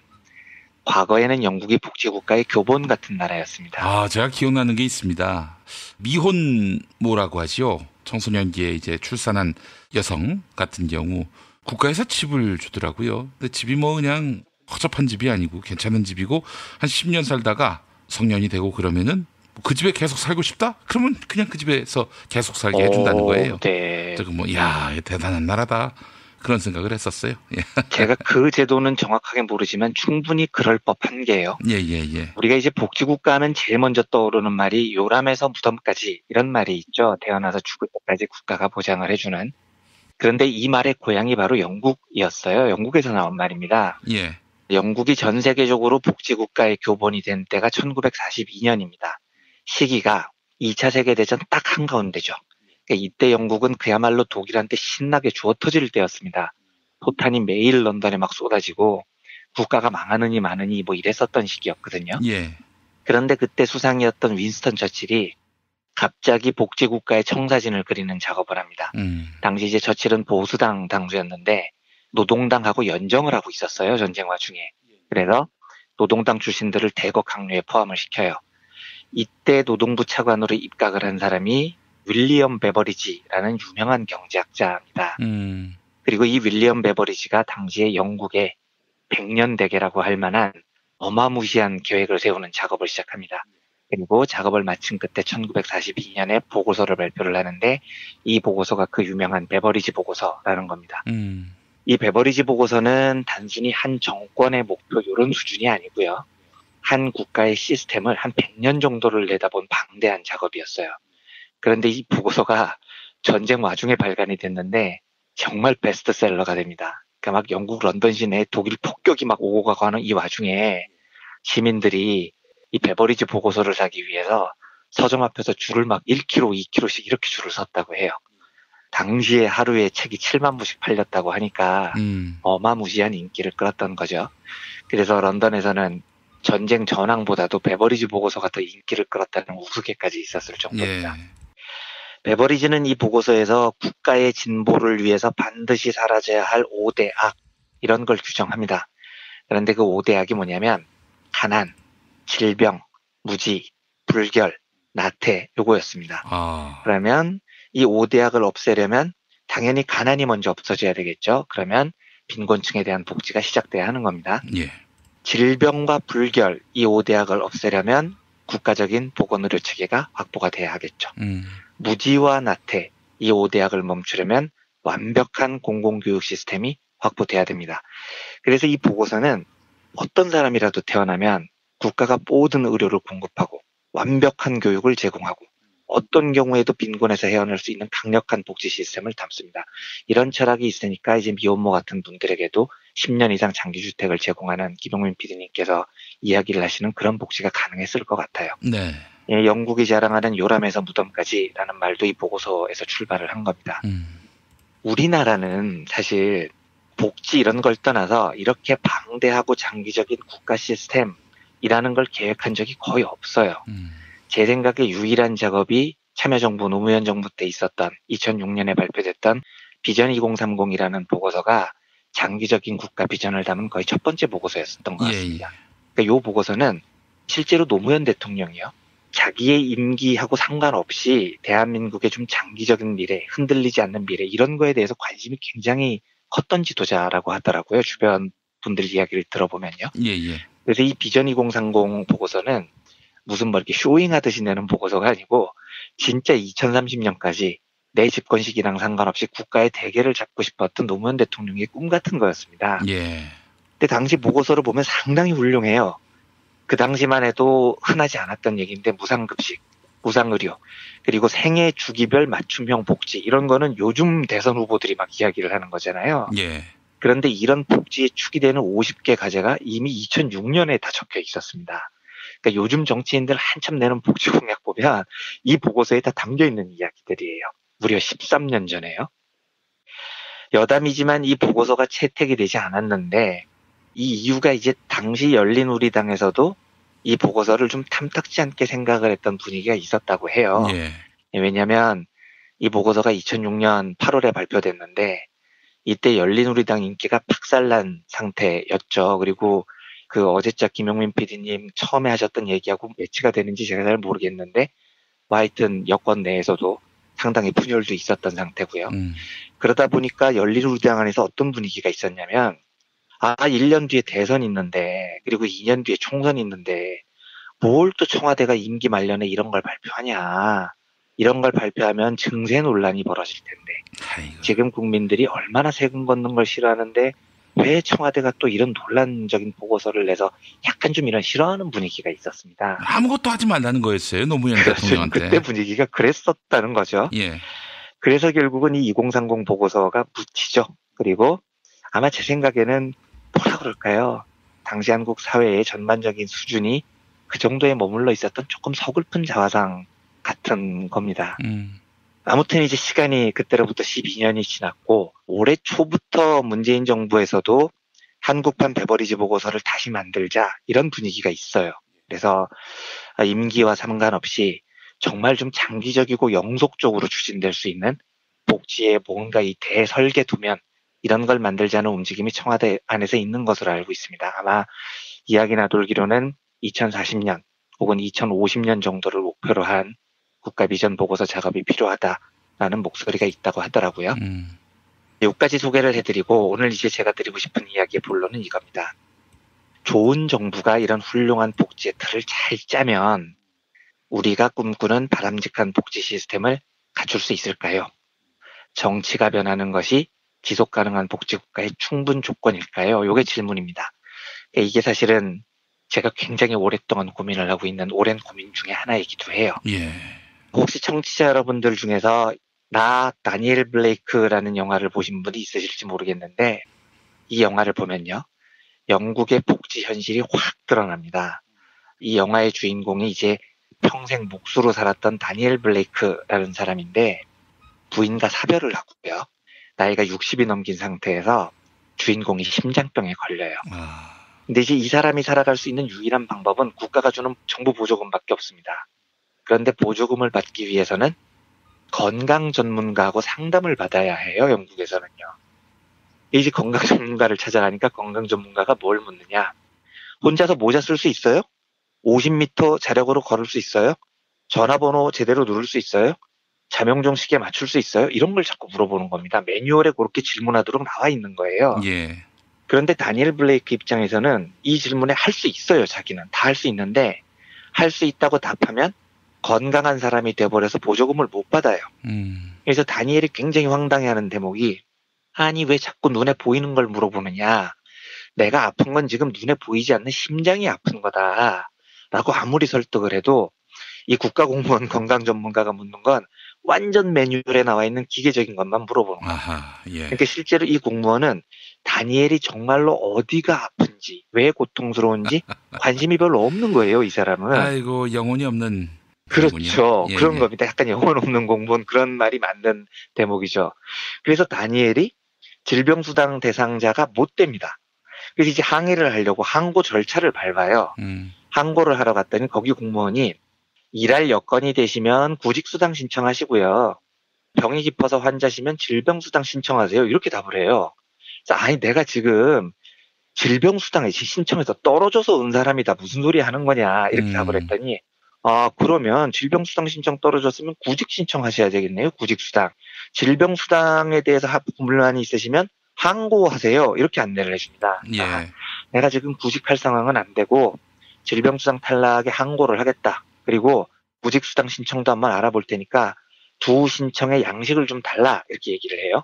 과거에는 영국이 복지국가의 교본 같은 나라였습니다. 제가 기억나는 게 있습니다. 미혼모라고 하죠. 청소년기에 이제 출산한 여성 같은 경우 국가에서 집을 주더라고요. 근데 집이 뭐 그냥 허접한 집이 아니고 괜찮은 집이고 한 10년 살다가 성년이 되고 그러면은 그 집에 계속 살고 싶다? 그러면 그냥 그 집에서 계속 살게 해준다는 거예요. 네. 저거 대단한 나라다. 그런 생각을 했었어요. 제가 그 제도는 정확하게 모르지만 충분히 그럴 법한 게요. 예. 우리가 이제 복지국가 하면 제일 먼저 떠오르는 말이 요람에서 무덤까지 이런 말이 있죠. 태어나서 죽을 때까지 국가가 보장을 해주는. 그런데 이 말의 고향이 바로 영국이었어요. 영국에서 나온 말입니다. 예. 영국이 전 세계적으로 복지국가의 교본이 된 때가 1942년입니다. 시기가 2차 세계대전 딱 한가운데죠. 그러니까 이때 영국은 그야말로 독일한테 신나게 주워 터질 때였습니다. 포탄이 매일 런던에 막 쏟아지고 국가가 망하느니 마느니 뭐 이랬었던 시기였거든요. 예. 그런데 그때 수상이었던 윈스턴 처칠이 갑자기 복지국가의 청사진을 그리는 작업을 합니다. 당시 이제 처칠은 보수당 당수였는데 노동당하고 연정을 하고 있었어요. 전쟁 와중에. 그래서 노동당 출신들을 대거 강요에 포함을 시켜요. 이때 노동부 차관으로 입각을 한 사람이 윌리엄 베버리지라는 유명한 경제학자입니다. 그리고 이 윌리엄 베버리지가 당시에 영국의 100년 대계라고 할 만한 어마무시한 계획을 세우는 작업을 시작합니다. 그리고 작업을 마친 끝에 1942년에 보고서를 발표를 하는데 이 보고서가 그 유명한 베버리지 보고서라는 겁니다. 이 베버리지 보고서는 단순히 한 정권의 목표 이런 수준이 아니고요. 한 국가의 시스템을 한 100년 정도를 내다본 방대한 작업이었어요. 그런데 이 보고서가 전쟁 와중에 발간이 됐는데 정말 베스트셀러가 됩니다. 그러니까 막 영국 런던 시내에 독일 폭격이 막 오고 가고 하는 이 와중에 시민들이 이 베버리지 보고서를 사기 위해서 서점 앞에서 줄을 막 1km, 2km씩 이렇게 줄을 섰다고 해요. 당시에 하루에 책이 7만 부씩 팔렸다고 하니까 어마무시한 인기를 끌었던 거죠. 그래서 런던에서는 전쟁 전황보다도 베버리지 보고서가 더 인기를 끌었다는 우스개까지 있었을 정도입니다. 베버리지는 이 보고서에서 국가의 진보를 위해서 반드시 사라져야 할 5대 악 이런 걸 규정합니다. 그런데 그 5대 악이 뭐냐면 가난, 질병, 무지, 불결, 나태 요거였습니다. 그러면 이 5대 악을 없애려면 당연히 가난이 먼저 없어져야 되겠죠. 그러면 빈곤층에 대한 복지가 시작돼야 하는 겁니다. 질병과 불결 이 5대 악을 없애려면 국가적인 보건의료 체계가 확보가 돼야 하겠죠. 무지와 나태 이 5대 악을 멈추려면 완벽한 공공교육 시스템이 확보돼야 됩니다. 그래서 이 보고서는 어떤 사람이라도 태어나면 국가가 모든 의료를 공급하고 완벽한 교육을 제공하고 어떤 경우에도 빈곤에서 헤어날 수 있는 강력한 복지 시스템을 담습니다. 이런 철학이 있으니까 이제 미혼모 같은 분들에게도 10년 이상 장기주택을 제공하는 김용민 PD님께서 이야기를 하시는 그런 복지가 가능했을 것 같아요. 네. 예, 영국이 자랑하는 요람에서 무덤까지라는 말도 이 보고서에서 출발을 한 겁니다. 우리나라는 사실 복지 이런 걸 떠나서 이렇게 방대하고 장기적인 국가 시스템이라는 걸 계획한 적이 거의 없어요. 제 생각에 유일한 작업이 참여정부 노무현 정부 때 있었던 2006년에 발표됐던 비전 2030이라는 보고서가 장기적인 국가 비전을 담은 거의 첫 번째 보고서였었던 것 같습니다. 그러니까 이 보고서는 실제로 노무현 대통령이요. 자기의 임기하고 상관없이 대한민국의 좀 장기적인 미래, 흔들리지 않는 미래 이런 거에 대해서 관심이 굉장히 컸던 지도자라고 하더라고요. 주변 분들 이야기를 들어보면요. 예. 그래서 이 비전 2030 보고서는 무슨 뭐 이렇게 쇼잉하듯이 내는 보고서가 아니고 진짜 2030년까지 내 집권 시기랑 상관없이 국가의 대계를 잡고 싶었던 노무현 대통령의 꿈 같은 거였습니다. 예. 근데 당시 보고서를 보면 상당히 훌륭해요. 그 당시만 해도 흔하지 않았던 얘기인데 무상급식, 무상의료, 그리고 생애 주기별 맞춤형 복지 이런 거는 요즘 대선 후보들이 막 이야기를 하는 거잖아요. 예. 그런데 이런 복지에 축이 되는 50개 과제가 이미 2006년에 다 적혀 있었습니다. 그러니까 요즘 정치인들 한참 내는 복지 공약 보면 이 보고서에 다 담겨 있는 이야기들이에요. 무려 13년 전에요. 여담이지만 이 보고서가 채택이 되지 않았는데 이 이유가 이제 당시 열린우리당에서도 이 보고서를 좀 탐탁지 않게 생각을 했던 분위기가 있었다고 해요. 예. 왜냐하면 이 보고서가 2006년 8월에 발표됐는데 이때 열린우리당 인기가 박살난 상태였죠. 그리고 그 어제자 김용민 PD님 처음에 하셨던 얘기하고 매치가 되는지 제가 잘 모르겠는데 하여튼 여권 내에서도 상당히 분열도 있었던 상태고요. 그러다 보니까 열린우리당 안에서 어떤 분위기가 있었냐면 1년 뒤에 대선이 있는데 그리고 2년 뒤에 총선이 있는데 뭘 또 청와대가 임기 말년에 이런 걸 발표하냐. 이런 걸 발표하면 증세 논란이 벌어질 텐데 아이고. 지금 국민들이 얼마나 세금 걷는 걸 싫어하는데 왜 청와대가 또 이런 논란적인 보고서를 내서 약간 좀 이런 싫어하는 분위기가 있었습니다. 아무것도 하지 말라는 거였어요. 노무현 대통령한테. 그때 분위기가 그랬었다는 거죠. 예. 그래서 결국은 이 2030 보고서가 묻히죠. 그리고 아마 제 생각에는 뭐라 그럴까요? 당시 한국 사회의 전반적인 수준이 그 정도에 머물러 있었던 조금 서글픈 자화상 같은 겁니다. 아무튼 이제 시간이 그때로부터 12년이 지났고 올해 초부터 문재인 정부에서도 한국판 베버리지 보고서를 다시 만들자 이런 분위기가 있어요. 그래서 임기와 상관없이 정말 좀 장기적이고 영속적으로 추진될 수 있는 복지의 뭔가 이 대설계 도면 이런 걸 만들자는 움직임이 청와대 안에서 있는 것으로 알고 있습니다. 아마 이야기나 돌기로는 2040년 혹은 2050년 정도를 목표로 한 국가 비전 보고서 작업이 필요하다라는 목소리가 있다고 하더라고요. 여기까지 소개를 해드리고 오늘 이제 제가 드리고 싶은 이야기의 본론은 이겁니다. 좋은 정부가 이런 훌륭한 복지의 틀을 잘 짜면 우리가 꿈꾸는 바람직한 복지 시스템을 갖출 수 있을까요? 정치가 변하는 것이 지속 가능한 복지국가의 충분 조건일까요? 이게 질문입니다. 이게 사실은 제가 굉장히 오랫동안 고민을 하고 있는 오랜 고민 중에 하나이기도 해요. 예. 혹시 청취자 여러분들 중에서 다니엘 블레이크라는 영화를 보신 분이 있으실지 모르겠는데 이 영화를 보면요. 영국의 복지 현실이 확 드러납니다. 이 영화의 주인공이 이제 평생 목수로 살았던 다니엘 블레이크라는 사람인데 부인과 사별을 하고요. 나이가 60이 넘긴 상태에서 주인공이 심장병에 걸려요. 근데 이제 이 사람이 살아갈 수 있는 유일한 방법은 국가가 주는 정부 보조금밖에 없습니다. 그런데 보조금을 받기 위해서는 건강 전문가하고 상담을 받아야 해요. 영국에서는요. 이제 건강 전문가를 찾아가니까 건강 전문가가 뭘 묻느냐. 혼자서 모자 쓸 수 있어요? 50m 자력으로 걸을 수 있어요? 전화번호 제대로 누를 수 있어요? 자명종 시계 맞출 수 있어요? 이런 걸 자꾸 물어보는 겁니다. 매뉴얼에 그렇게 질문하도록 나와 있는 거예요. 예. 그런데 다니엘 블레이크 입장에서는 이 질문에 할 수 있어요. 자기는 다 할 수 있는데 할 수 있다고 답하면 건강한 사람이 돼버려서 보조금을 못 받아요. 그래서 다니엘이 굉장히 황당해하는 대목이 아니 왜 자꾸 눈에 보이는 걸 물어보느냐. 내가 아픈 건 지금 눈에 보이지 않는 심장이 아픈 거다. 라고 아무리 설득을 해도 이 국가공무원 건강 전문가가 묻는 건 완전 매뉴얼에 나와 있는 기계적인 것만 물어보는 거예요. 예. 그러니까 실제로 이 공무원은 다니엘이 정말로 어디가 아픈지 왜 고통스러운지 관심이 별로 없는 거예요. 이 사람은. 아이고 영혼이 없는. 그렇죠. 예, 그런 예. 겁니다. 약간 영혼 없는 공무원 그런 말이 맞는 대목이죠. 그래서 다니엘이 질병수당 대상자가 못 됩니다. 그래서 이제 항의를 하려고 항고 절차를 밟아요. 항고를 하러 갔더니 거기 공무원이 일할 여건이 되시면 구직수당 신청하시고요. 병이 깊어서 환자시면 질병수당 신청하세요. 이렇게 답을 해요. 그래서 아니 내가 지금 질병수당에 신청해서 떨어져서 온 사람이다. 무슨 소리 하는 거냐. 이렇게 답을 했더니 그러면 질병수당 신청 떨어졌으면 구직 신청하셔야 되겠네요. 구직수당. 질병수당에 대해서 불만이 있으시면 항고하세요. 이렇게 안내를 해줍니다. 예. 내가 지금 구직할 상황은 안 되고 질병수당 탈락에 항고를 하겠다. 그리고 구직수당 신청도 한번 알아볼 테니까 두 신청의 양식을 좀 달라. 이렇게 얘기를 해요.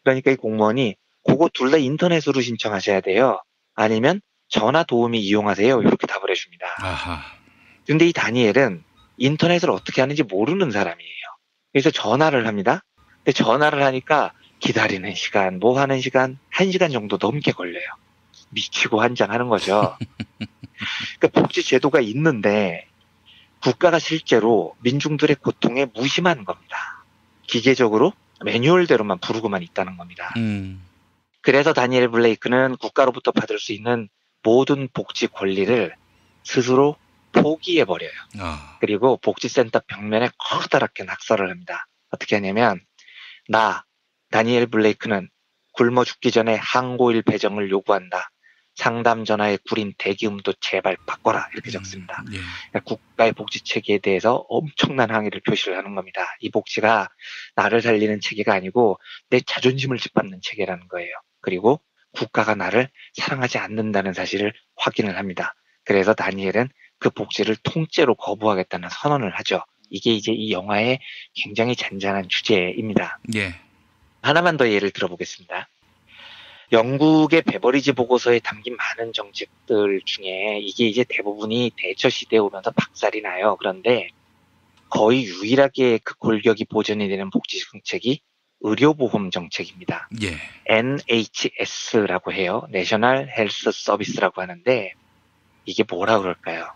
그러니까 이 공무원이 그거 둘 다 인터넷으로 신청하셔야 돼요. 아니면 전화 도우미 이용하세요. 이렇게 답을 해줍니다. 근데 이 다니엘은 인터넷을 어떻게 하는지 모르는 사람이에요. 그래서 전화를 합니다. 근데 전화를 하니까 기다리는 시간, 뭐 하는 시간, 1시간 정도 넘게 걸려요. 미치고 환장하는 거죠. 그러니까 복지제도가 있는데 국가가 실제로 민중들의 고통에 무심한 겁니다. 기계적으로 매뉴얼대로만 부르고만 있다는 겁니다. 그래서 다니엘 블레이크는 국가로부터 받을 수 있는 모든 복지 권리를 스스로 포기해버려요. 그리고 복지센터 벽면에 커다랗게 낙서를 합니다. 어떻게 하냐면 나 다니엘 블레이크는 굶어 죽기 전에 항고일 배정을 요구한다. 상담 전화에 구린 대기음도 제발 바꿔라. 이렇게 적습니다. 그러니까 국가의 복지 체계에 대해서 엄청난 항의를 표시를 하는 겁니다. 이 복지가 나를 살리는 체계가 아니고 내 자존심을 짓밟는 체계라는 거예요. 그리고 국가가 나를 사랑하지 않는다는 사실을 확인을 합니다. 그래서 다니엘은 그 복지를 통째로 거부하겠다는 선언을 하죠. 이게 이제 이 영화의 굉장히 잔잔한 주제입니다. 예. 하나만 더 예를 들어보겠습니다. 영국의 베버리지 보고서에 담긴 많은 정책들 중에 이게 이제 대부분이 대처 시대에 오면서 박살이 나요. 그런데 거의 유일하게 그 골격이 보존이 되는 복지 정책이 의료보험 정책입니다. 예. NHS라고 해요. 내셔널 헬스 서비스라고 하는데 이게 뭐라 그럴까요?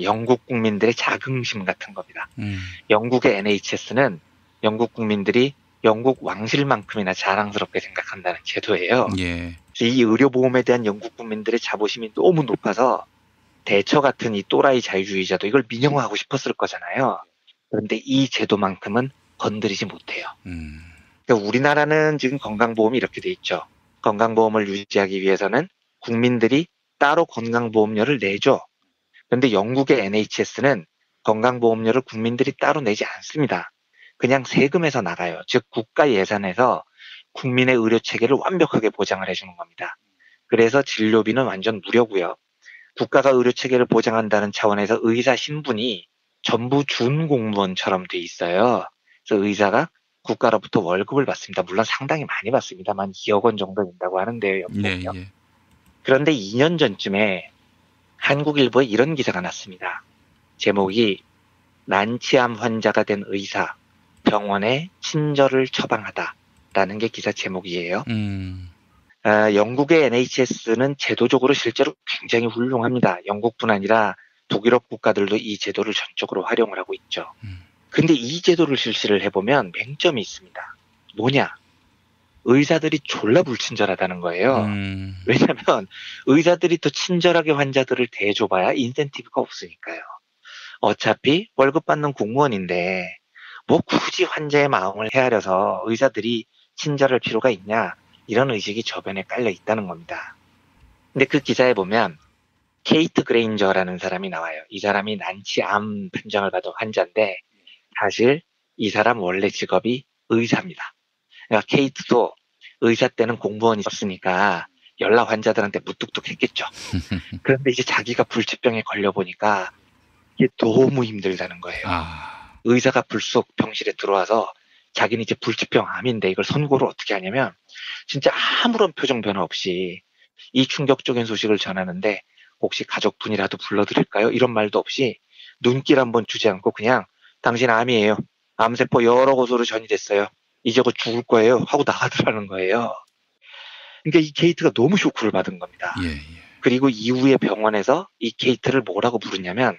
영국 국민들의 자긍심 같은 겁니다. 영국의 NHS는 영국 국민들이 영국 왕실만큼이나 자랑스럽게 생각한다는 제도예요. 예. 이 의료보험에 대한 영국 국민들의 자부심이 너무 높아서 대처 같은 이 또라이 자유주의자도 이걸 민영화하고 싶었을 거잖아요. 그런데 이 제도만큼은 건드리지 못해요. 그러니까 우리나라는 지금 건강보험이 이렇게 돼 있죠. 건강보험을 유지하기 위해서는 국민들이 따로 건강보험료를 내죠. 그런데 영국의 NHS는 건강보험료를 국민들이 따로 내지 않습니다. 그냥 세금에서 나가요. 즉 국가 예산에서 국민의 의료 체계를 완벽하게 보장을 해주는 겁니다. 그래서 진료비는 완전 무료고요. 국가가 의료 체계를 보장한다는 차원에서 의사 신분이 전부 준공무원처럼 돼 있어요. 그래서 의사가 국가로부터 월급을 받습니다. 물론 상당히 많이 받습니다만 2억 원 정도 된다고 하는데요. 연봉이요. 예. 그런데 2년 전쯤에 한국일보에 이런 기사가 났습니다. 제목이 난치암 환자가 된 의사 병원에 친절을 처방하다라는 게 기사 제목이에요. 영국의 NHS는 제도적으로 실제로 굉장히 훌륭합니다. 영국뿐 아니라 독일업 국가들도 이 제도를 전적으로 활용을 하고 있죠. 근데 이 제도를 실시를 해보면 맹점이 있습니다. 뭐냐? 의사들이 졸라 불친절하다는 거예요. 왜냐하면 의사들이 더 친절하게 환자들을 대해줘봐야 인센티브가 없으니까요. 어차피 월급 받는 공무원인데 뭐 굳이 환자의 마음을 헤아려서 의사들이 친절할 필요가 있냐, 이런 의식이 저변에 깔려 있다는 겁니다. 근데 그 기사에 보면 케이트 그레인저라는 사람이 나와요. 이 사람이 난치암 판정을 받은 환자인데 사실 이 사람 원래 직업이 의사입니다. 그러니까 케이트도 의사 때는 공무원이었으니까 연락 환자들한테 무뚝뚝했겠죠. 그런데 이제 자기가 불치병에 걸려보니까 이게 너무 힘들다는 거예요. 의사가 불쑥 병실에 들어와서 자기는 이제 불치병 암인데 이걸 선고를 어떻게 하냐면 진짜 아무런 표정 변화 없이 이 충격적인 소식을 전하는데 혹시 가족분이라도 불러드릴까요? 이런 말도 없이 눈길 한번 주지 않고 그냥 당신 암이에요. 암세포 여러 곳으로 전이됐어요. 이제 곧 죽을 거예요. 하고 나가더라는 거예요. 그러니까 이 케이트가 너무 쇼크를 받은 겁니다. 그리고 이후에 병원에서 이 케이트를 뭐라고 부르냐면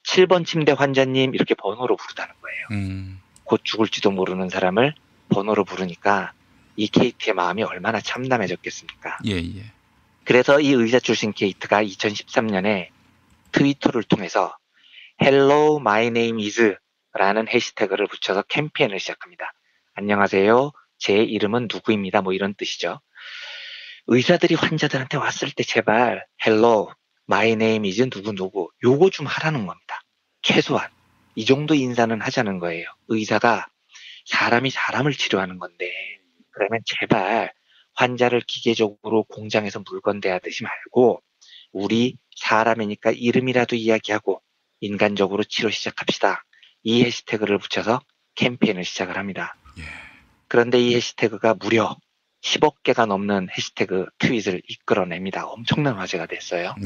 7번 침대 환자님 이렇게 번호로 부르다는 거예요. 곧 죽을지도 모르는 사람을 번호로 부르니까 이 케이트의 마음이 얼마나 참담해졌겠습니까? 그래서 이 의사 출신 케이트가 2013년에 트위터를 통해서 Hello, my name is 라는 해시태그를 붙여서 캠페인을 시작합니다. 안녕하세요. 제 이름은 누구입니다. 뭐 이런 뜻이죠. 의사들이 환자들한테 왔을 때 제발 Hello, my name is 누구누구 요거 좀 하라는 겁니다. 최소한 이 정도 인사는 하자는 거예요. 의사가 사람이 사람을 치료하는 건데 그러면 제발 환자를 기계적으로 공장에서 물건 대하듯이 말고 우리 사람이니까 이름이라도 이야기하고 인간적으로 치료 시작합시다. 이 해시태그를 붙여서 캠페인을 시작을 합니다. 그런데 이 해시태그가 무려 10억 개가 넘는 해시태그 트윗을 이끌어냅니다. 엄청난 화제가 됐어요.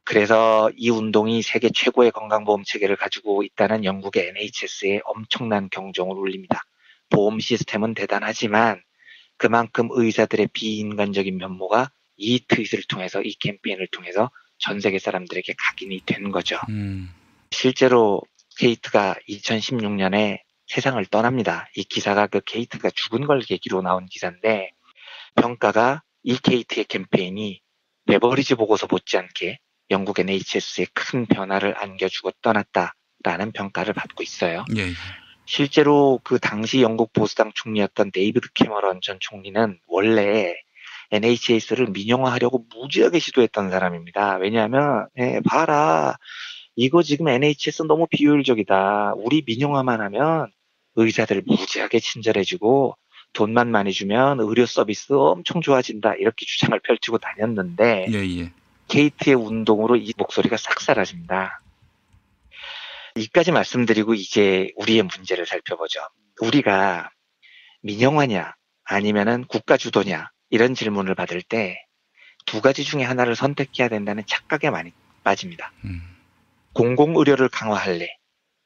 그래서 이 운동이 세계 최고의 건강보험 체계를 가지고 있다는 영국의 NHS에 엄청난 경종을 울립니다. 보험 시스템은 대단하지만 그만큼 의사들의 비인간적인 면모가 이 트윗을 통해서, 이 캠페인을 통해서 전 세계 사람들에게 각인이 된 거죠. 실제로 케이트가 2016년에 세상을 떠납니다. 이 기사가 그 케이트가 죽은 걸 계기로 나온 기사인데, 평가가 이 케이트의 캠페인이 베버리지 보고서 못지않게 영국 NHS에 큰 변화를 안겨주고 떠났다라는 평가를 받고 있어요. 실제로 그 당시 영국 보수당 총리였던 데이비드 캐머런 전 총리는 원래 NHS를 민영화하려고 무지하게 시도했던 사람입니다. 왜냐하면 봐라, 이거 지금 NHS 너무 비효율적이다. 우리 민영화만 하면 의사들 무지하게 친절해지고 돈만 많이 주면 의료 서비스 엄청 좋아진다. 이렇게 주장을 펼치고 다녔는데 케이트의 운동으로 이 목소리가 싹 사라집니다. 이까지 말씀드리고 이제 우리의 문제를 살펴보죠. 우리가 민영화냐 아니면은 국가 주도냐 이런 질문을 받을 때 두 가지 중에 하나를 선택해야 된다는 착각에 많이 빠집니다. 공공의료를 강화할래?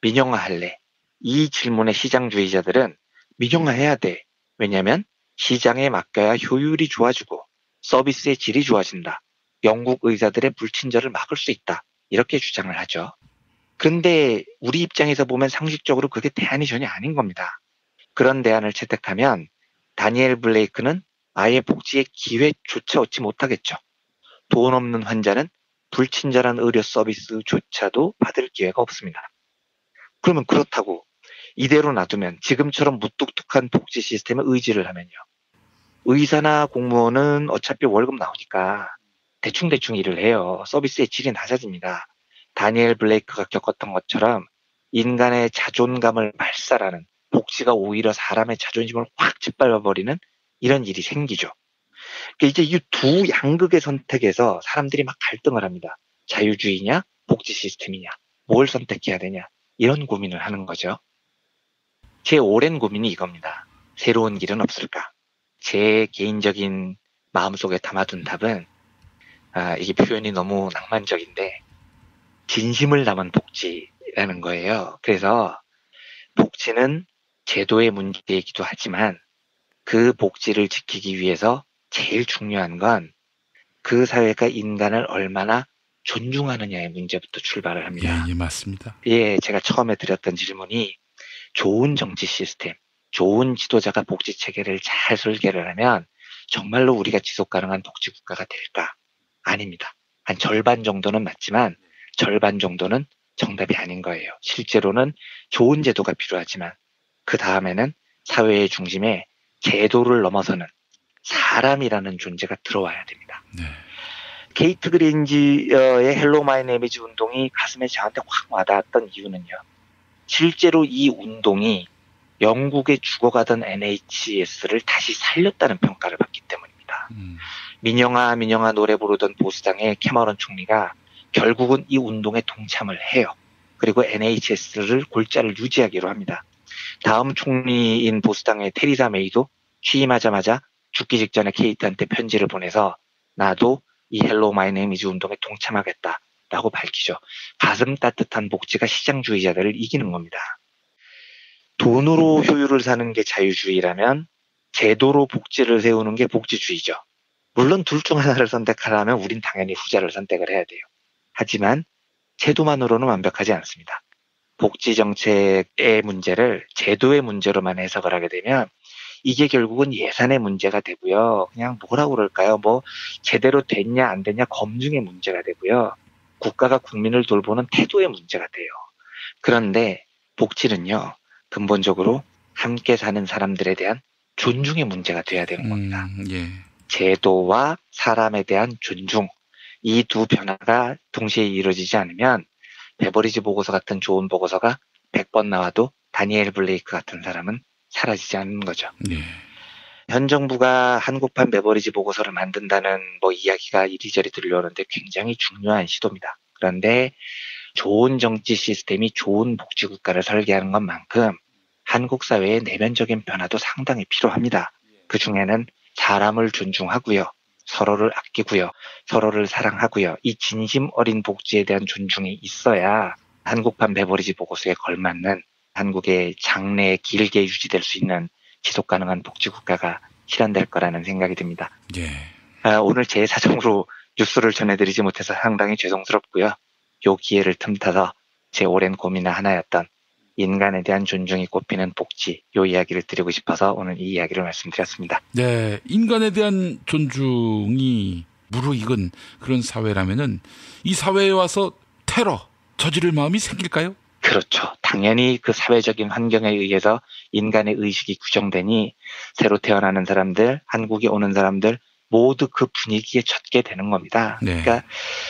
민영화할래? 이 질문의 시장주의자들은 민영화해야 돼. 왜냐하면 시장에 맡겨야 효율이 좋아지고 서비스의 질이 좋아진다. 영국 의사들의 불친절을 막을 수 있다. 이렇게 주장을 하죠. 그런데 우리 입장에서 보면 상식적으로 그게 대안이 전혀 아닌 겁니다. 그런 대안을 채택하면 다니엘 블레이크는 아예 복지의 기회조차 얻지 못하겠죠. 돈 없는 환자는 불친절한 의료 서비스조차도 받을 기회가 없습니다. 그러면 그렇다고 이대로 놔두면 지금처럼 무뚝뚝한 복지 시스템에 의지를 하면요. 의사나 공무원은 어차피 월급 나오니까 대충대충 일을 해요. 서비스의 질이 낮아집니다. 다니엘 블레이크가 겪었던 것처럼 인간의 자존감을 말살하는, 복지가 오히려 사람의 자존심을 확 짓밟아버리는 이런 일이 생기죠. 이제 이 두 양극의 선택에서 사람들이 막 갈등을 합니다. 자유주의냐, 복지 시스템이냐, 뭘 선택해야 되냐, 이런 고민을 하는 거죠. 제 오랜 고민이 이겁니다. 새로운 길은 없을까? 제 개인적인 마음속에 담아둔 답은, 이게 표현이 너무 낭만적인데, 진심을 담은 복지라는 거예요. 그래서 복지는 제도의 문제이기도 하지만 그 복지를 지키기 위해서 제일 중요한 건 그 사회가 인간을 얼마나 존중하느냐의 문제부터 출발을 합니다. 예, 맞습니다. 제가 처음에 드렸던 질문이 좋은 정치 시스템, 좋은 지도자가 복지 체계를 잘 설계를 하면 정말로 우리가 지속 가능한 복지 국가가 될까? 아닙니다. 한 절반 정도는 맞지만 절반 정도는 정답이 아닌 거예요. 실제로는 좋은 제도가 필요하지만 그 다음에는 사회의 중심에 제도를 넘어서는 사람이라는 존재가 들어와야 됩니다. 케이트 그린지의 헬로 마이 네임이즈 운동이 가슴에 저한테 확 와닿았던 이유는요. 실제로 이 운동이 영국에 죽어가던 NHS를 다시 살렸다는 평가를 받기 때문입니다. 민영화 노래 부르던 보수당의 캐머런 총리가 결국은 이 운동에 동참을 해요. 그리고 NHS를 골자를 유지하기로 합니다. 다음 총리인 보수당의 테리사 메이도 취임하자마자 죽기 직전에 케이트한테 편지를 보내서 나도 이 헬로 마이 네임이즈 운동에 동참하겠다라고 밝히죠. 가슴 따뜻한 복지가 시장주의자들을 이기는 겁니다. 돈으로 효율을 사는 게 자유주의라면 제도로 복지를 세우는 게 복지주의죠. 물론 둘 중 하나를 선택하라면 우린 당연히 후자를 선택을 해야 돼요. 하지만 제도만으로는 완벽하지 않습니다. 복지 정책의 문제를 제도의 문제로만 해석을 하게 되면 이게 결국은 예산의 문제가 되고요. 그냥 뭐라고 그럴까요? 제대로 됐냐 안 됐냐 검증의 문제가 되고요. 국가가 국민을 돌보는 태도의 문제가 돼요. 그런데 복지는요. 근본적으로 함께 사는 사람들에 대한 존중의 문제가 돼야 되는 겁니다. 제도와 사람에 대한 존중, 이 두 변화가 동시에 이루어지지 않으면 베버리지 보고서 같은 좋은 보고서가 100번 나와도 다니엘 블레이크 같은 사람은 사라지지 않는 거죠. 현 정부가 한국판 베버리지 보고서를 만든다는 이야기가 이리저리 들려오는데 굉장히 중요한 시도입니다. 그런데 좋은 정치 시스템이 좋은 복지국가를 설계하는 것만큼 한국 사회의 내면적인 변화도 상당히 필요합니다. 그중에는 사람을 존중하고요. 서로를 아끼고요. 서로를 사랑하고요. 이 진심 어린 복지에 대한 존중이 있어야 한국판 베버리지 보고서에 걸맞는 한국의 장래에 길게 유지될 수 있는 지속 가능한 복지국가가 실현될 거라는 생각이 듭니다. 예. 오늘 제 사정으로 뉴스를 전해드리지 못해서 상당히 죄송스럽고요. 요 기회를 틈타서 제 오랜 고민의 하나였던 인간에 대한 존중이 꼽히는 복지, 요 이야기를 드리고 싶어서 오늘 이 이야기를 말씀드렸습니다. 네, 인간에 대한 존중이 무르익은 그런 사회라면은 이 사회에 와서 테러 저지를 마음이 생길까요? 그렇죠. 당연히 그 사회적인 환경에 의해서 인간의 의식이 규정되니 새로 태어나는 사람들, 한국에 오는 사람들 모두 그 분위기에 젖게 되는 겁니다. 네. 그러니까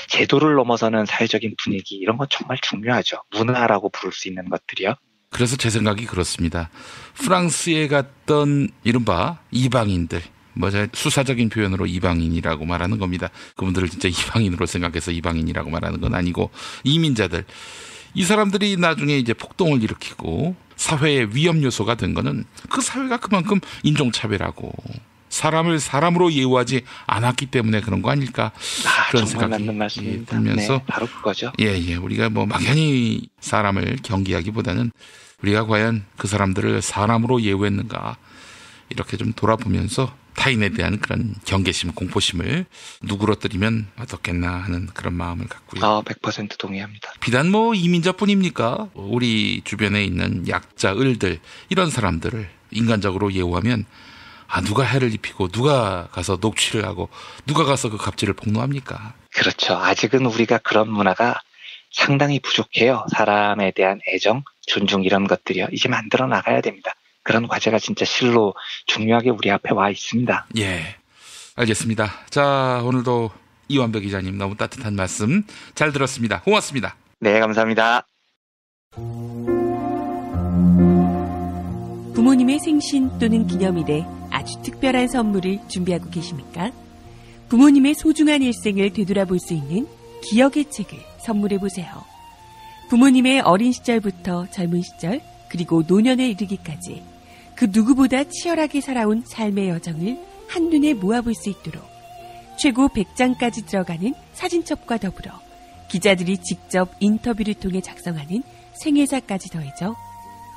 제도를 넘어서는 사회적인 분위기 이런 건 정말 중요하죠. 문화라고 부를 수 있는 것들이요. 그래서 제 생각이 그렇습니다. 프랑스에 갔던 이른바 이방인들, 수사적인 표현으로 이방인이라고 말하는 겁니다. 그분들을 진짜 이방인으로 생각해서 이방인이라고 말하는 건 아니고 이민자들. 이 사람들이 나중에 이제 폭동을 일으키고 사회의 위험 요소가 된 거는 그 사회가 그만큼 인종차별하고 사람을 사람으로 예우하지 않았기 때문에 그런 거 아닐까 그런 생각이 맞는 말씀입니다. 들면서 네, 바로 그거죠. 예, 우리가 막연히 사람을 경계하기보다는 우리가 과연 그 사람들을 사람으로 예우했는가 이렇게 좀 돌아보면서 타인에 대한 그런 경계심, 공포심을 누그러뜨리면 어떻겠나 하는 그런 마음을 갖고요. 100% 동의합니다. 비단 이민자뿐입니까? 우리 주변에 있는 약자, 을들 이런 사람들을 인간적으로 예우하면 누가 해를 입히고 누가 가서 녹취를 하고 누가 가서 그 갑질을 폭로합니까? 그렇죠. 아직은 우리가 그런 문화가 상당히 부족해요. 사람에 대한 애정, 존중 이런 것들이요. 이제 만들어 나가야 됩니다. 그런 과제가 진짜 실로 중요하게 우리 앞에 와 있습니다. 예, 알겠습니다. 자, 오늘도 이완배 기자님 너무 따뜻한 말씀 잘 들었습니다. 고맙습니다. 네, 감사합니다. 부모님의 생신 또는 기념일에 아주 특별한 선물을 준비하고 계십니까? 부모님의 소중한 일생을 되돌아볼 수 있는 기억의 책을 선물해보세요. 부모님의 어린 시절부터 젊은 시절 그리고 노년에 이르기까지 그 누구보다 치열하게 살아온 삶의 여정을 한눈에 모아볼 수 있도록 최고 100장까지 들어가는 사진첩과 더불어 기자들이 직접 인터뷰를 통해 작성하는 생애사까지 더해져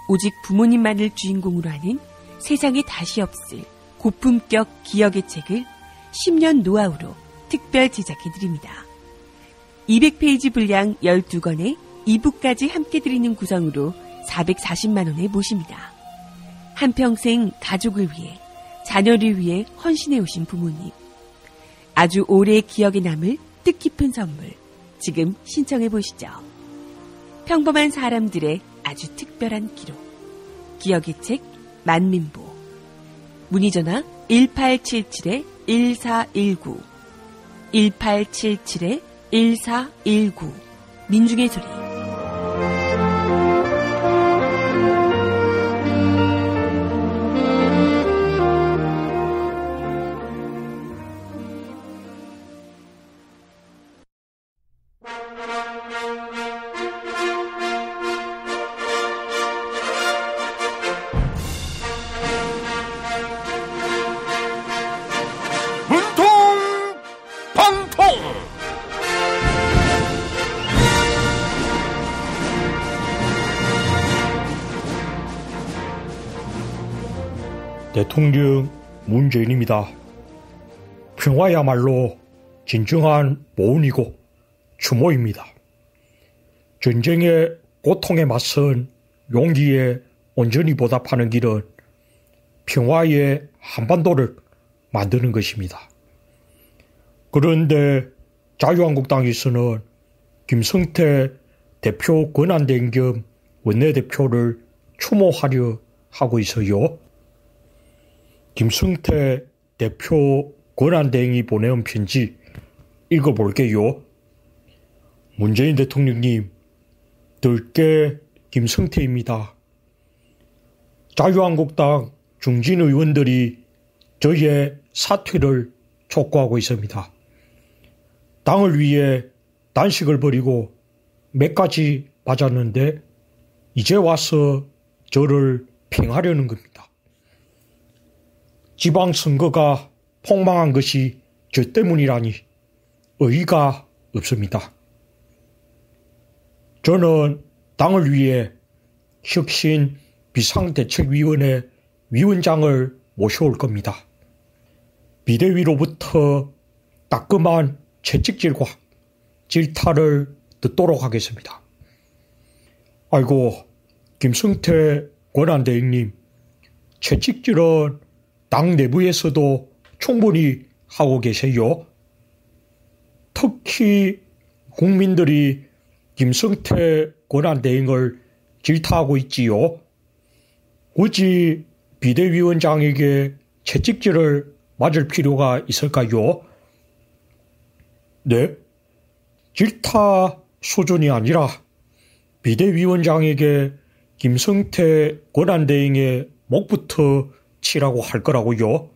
오직 부모님만을 주인공으로 하는 세상에 다시 없을 고품격 기억의 책을 10년 노하우로 특별 제작해드립니다. 200페이지 분량 12권에 2부까지 함께 드리는 구성으로 440만 원에 모십니다. 한평생 가족을 위해, 자녀를 위해 헌신해 오신 부모님. 아주 오래 기억에 남을 뜻깊은 선물. 지금 신청해 보시죠. 평범한 사람들의 아주 특별한 기록. 기억의 책 만민보. 문의전화 1877-1419 1877-1419 민중의 소리. 대통령 문재인입니다. 평화야말로 진정한 보은이고 추모입니다. 전쟁의 고통에 맞선 용기에 온전히 보답하는 길은 평화의 한반도를 만드는 것입니다. 그런데 자유한국당에서는 김성태 대표 권한대행 겸 원내대표를 추모하려 하고 있어요. 김성태 대표 권한대행이 보내온 편지 읽어볼게요. 문재인 대통령님, 들깨 김성태입니다. 자유한국당 중진 의원들이 저의 사퇴를 촉구하고 있습니다. 당을 위해 단식을 벌이고 몇 가지 맞았는데 이제 와서 저를 팽하려는 겁니다. 지방선거가 폭망한 것이 저 때문이라니 의의가 없습니다. 저는 당을 위해 혁신 비상대책위원회 위원장을 모셔올 겁니다. 비대위로부터 따끔한 채찍질과 질타를 듣도록 하겠습니다. 아이고, 김성태 권한대행님, 채찍질은 당 내부에서도 충분히 하고 계세요. 특히 국민들이 김성태 권한대행을 질타하고 있지요. 굳이 비대위원장에게 채찍질을 맞을 필요가 있을까요? 네, 질타 수준이 아니라 비대위원장에게 김성태 권한대행의 목부터 치라고 할 거라고요.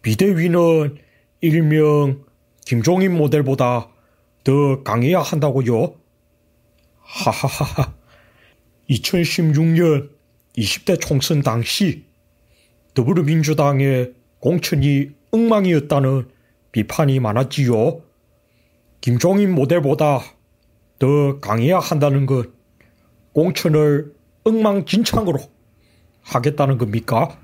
비대위는 일명 김종인 모델보다 더 강해야 한다고요. 하하하. 2016년 20대 총선 당시 더불어민주당의 공천이 엉망이었다는 비판이 많았지요. 김종인 모델보다 더 강해야 한다는 것, 공천을 엉망진창으로 하겠다는 겁니까?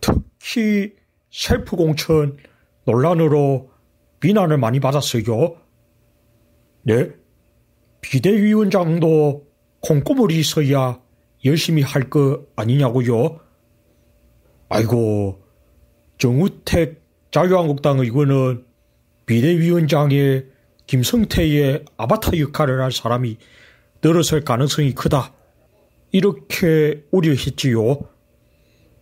특히 셀프 공천 논란으로 비난을 많이 받았어요. 네? 비대위원장도 콩고물이 있어야 열심히 할 거 아니냐고요? 아이고, 정우택 자유한국당 의원은 비대위원장의 김성태의 아바타 역할을 할 사람이 늘어설 가능성이 크다. 이렇게 우려했지요.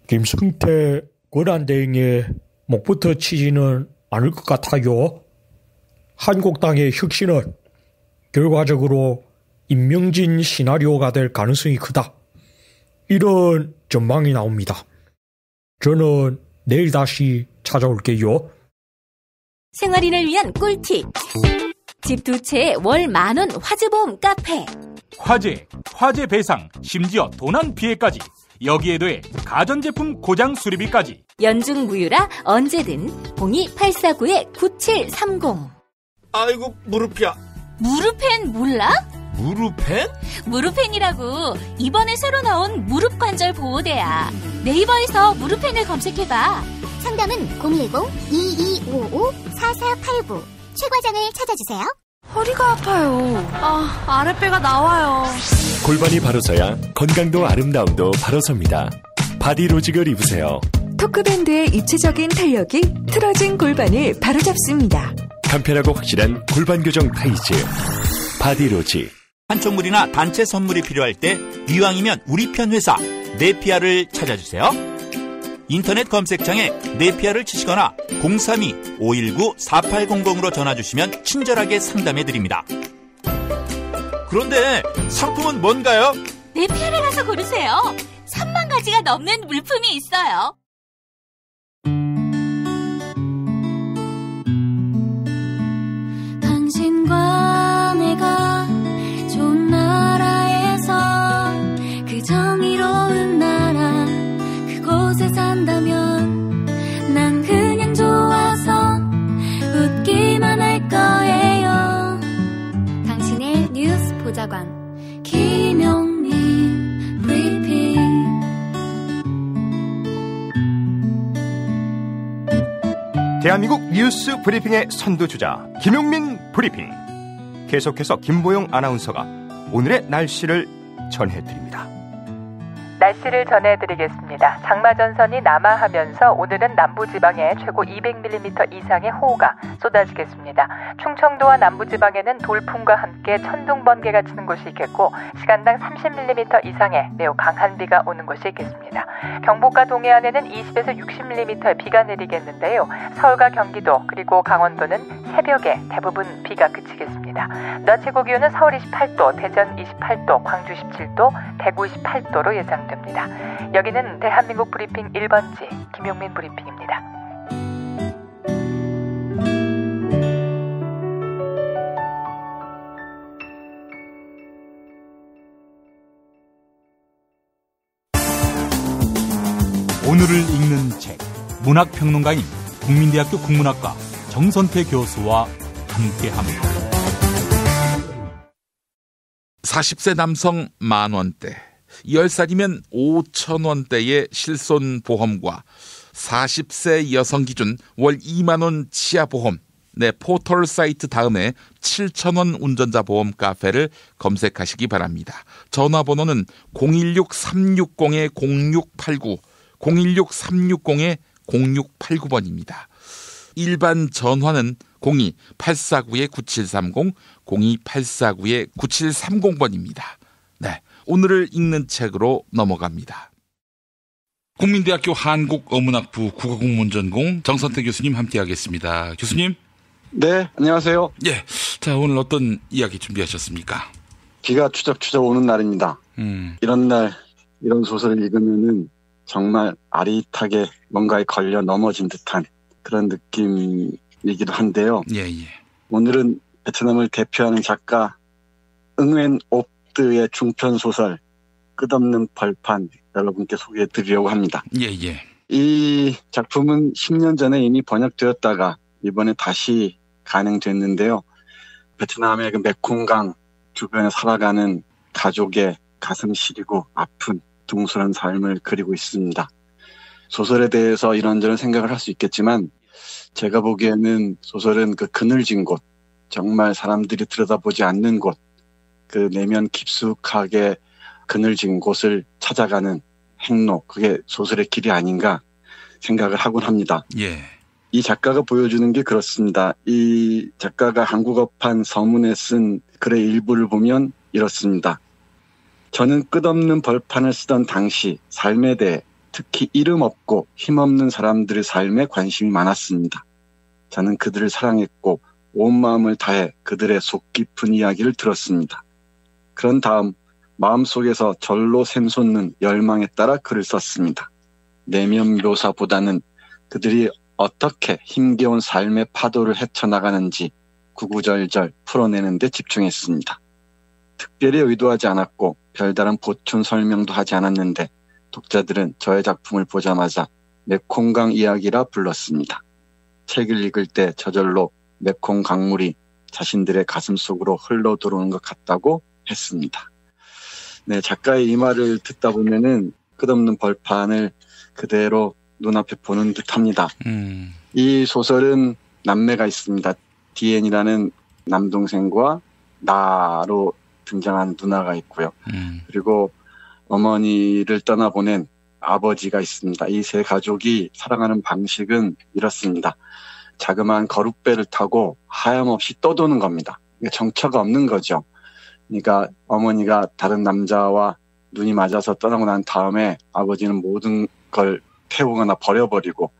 김성태 권한대행의 목부터 치지는 않을 것 같아요. 한국당의 혁신은 결과적으로 임명진 시나리오가 될 가능성이 크다. 이런 전망이 나옵니다. 저는 내일 다시 찾아올게요. 생활인을 위한 꿀팁. 집 두 채에 월 10,000원 화재보험 카페. 화재 배상, 심지어 도난 피해까지. 여기에 더해 가전제품 고장 수리비까지. 연중 무휴라 언제든 02-849-9730. 아이고 무릎이야. 무릎펜 몰라? 무릎펜? 무릎펜이라고 이번에 새로 나온 무릎 관절 보호대야. 네이버에서 무릎펜을 검색해봐. 상담은 010-2255-4489. 최 과장을 찾아주세요. 허리가 아파요. 아랫배가 나와요. 골반이 바로 서야 건강도 아름다움도 바로 섭니다. 바디로직을 입으세요. 토크밴드의 입체적인 탄력이 틀어진 골반을 바로잡습니다. 간편하고 확실한 골반 교정 타이즈 바디로직. 한총물이나 단체 선물이 필요할 때 이왕이면 우리 편 회사 네피아를 찾아주세요. 인터넷 검색창에 네피아를 치시거나 032-519-4800으로 전화주시면 친절하게 상담해드립니다. 그런데 상품은 뭔가요? 네피아를 가서 고르세요. 3만 가지가 넘는 물품이 있어요. 당신과 내가 좋은 나라에서 그 정의로운 나라 그곳에 산다면 난 그냥 좋아서 웃기만 할 거예요. 당신의 뉴스 보좌관 김용민 브리핑. 대한민국 뉴스 브리핑의 선두주자 김용민 브리핑. 계속해서 김보영 아나운서가 오늘의 날씨를 전해드립니다. 날씨를 전해드리겠습니다. 장마전선이 남하하면서 오늘은 남부지방에 최고 200mm 이상의 호우가 쏟아지겠습니다. 충청도와 남부지방에는 돌풍과 함께 천둥 번개가 치는 곳이 있겠고 시간당 30mm 이상의 매우 강한 비가 오는 곳이 있겠습니다. 경북과 동해안에는 20에서 60mm의 비가 내리겠는데요. 서울과 경기도 그리고 강원도는 새벽에 대부분 비가 그치겠습니다. 예상됩니다. 낮 최고 기온은 서울 28도, 대전 28도, 광주 17도, 대구 28도로 예상됩니다. 여기는 대한민국 브리핑 1번지 김용민 브리핑입니다. 오늘을 읽는 책, 문학평론가인 국민대학교 국문학과 정선태 교수와 함께합니다. 40세 남성 10,000원대, 10살이면 5,000원대의 실손보험과 40세 여성 기준 월 2만원 치아 보험, 내 포털 사이트 다음에 7,000원 운전자 보험 카페를 검색하시기 바랍니다. 전화번호는 016-360-0689, 016-360-0689번입니다. 일반 전화는 02-849-9730, 02-849-9730번입니다. 네, 오늘을 읽는 책으로 넘어갑니다. 국민대학교 한국어문학부 국어국문전공 정선태 교수님 함께하겠습니다. 교수님. 네, 안녕하세요. 예, 자, 오늘 어떤 이야기 준비하셨습니까? 비가 추적추적 오는 날입니다. 이런 날, 이런 소설을 읽으면은 정말 아릿하게 뭔가에 걸려 넘어진 듯한 그런 느낌이기도 한데요. 예. 오늘은 베트남을 대표하는 작가 응웬 옵드의 중편 소설 끝없는 벌판 여러분께 소개해 드리려고 합니다. 예. 이 작품은 10년 전에 이미 번역되었다가 이번에 다시 간행됐는데요. 베트남의 그 메콩강 주변에 살아가는 가족의 가슴 시리고 아픈 둥그런 삶을 그리고 있습니다. 소설에 대해서 이런저런 생각을 할 수 있겠지만 제가 보기에는 소설은 그 그늘진 곳, 정말 사람들이 들여다보지 않는 곳, 그 내면 깊숙하게 그늘진 곳을 찾아가는 행로, 그게 소설의 길이 아닌가 생각을 하곤 합니다. 예. 이 작가가 보여주는 게 그렇습니다. 이 작가가 한국어판 서문에 쓴 글의 일부를 보면 이렇습니다. 저는 끝없는 벌판을 쓰던 당시 삶에 대해 특히 이름 없고 힘없는 사람들의 삶에 관심이 많았습니다. 저는 그들을 사랑했고 온 마음을 다해 그들의 속 깊은 이야기를 들었습니다. 그런 다음 마음속에서 절로 샘솟는 열망에 따라 글을 썼습니다. 내면 묘사보다는 그들이 어떻게 힘겨운 삶의 파도를 헤쳐나가는지 구구절절 풀어내는 데 집중했습니다. 특별히 의도하지 않았고 별다른 보충 설명도 하지 않았는데 독자들은 저의 작품을 보자마자 메콩강 이야기라 불렀습니다. 책을 읽을 때 저절로 메콩 강물이 자신들의 가슴 속으로 흘러 들어오는 것 같다고 했습니다. 네, 작가의 이 말을 듣다 보면은 끝없는 벌판을 그대로 눈앞에 보는 듯합니다. 이 소설은 남매가 있습니다. 디엔이라는 남동생과 나로 등장한 누나가 있고요. 그리고 어머니를 떠나보낸 아버지가 있습니다. 이 세 가족이 살아가는 방식은 이렇습니다. 자그마한 거룻배를 타고 하염없이 떠도는 겁니다. 정처가 없는 거죠. 그러니까 어머니가 다른 남자와 눈이 맞아서 떠나고 난 다음에 아버지는 모든 걸 태우거나 버려버리고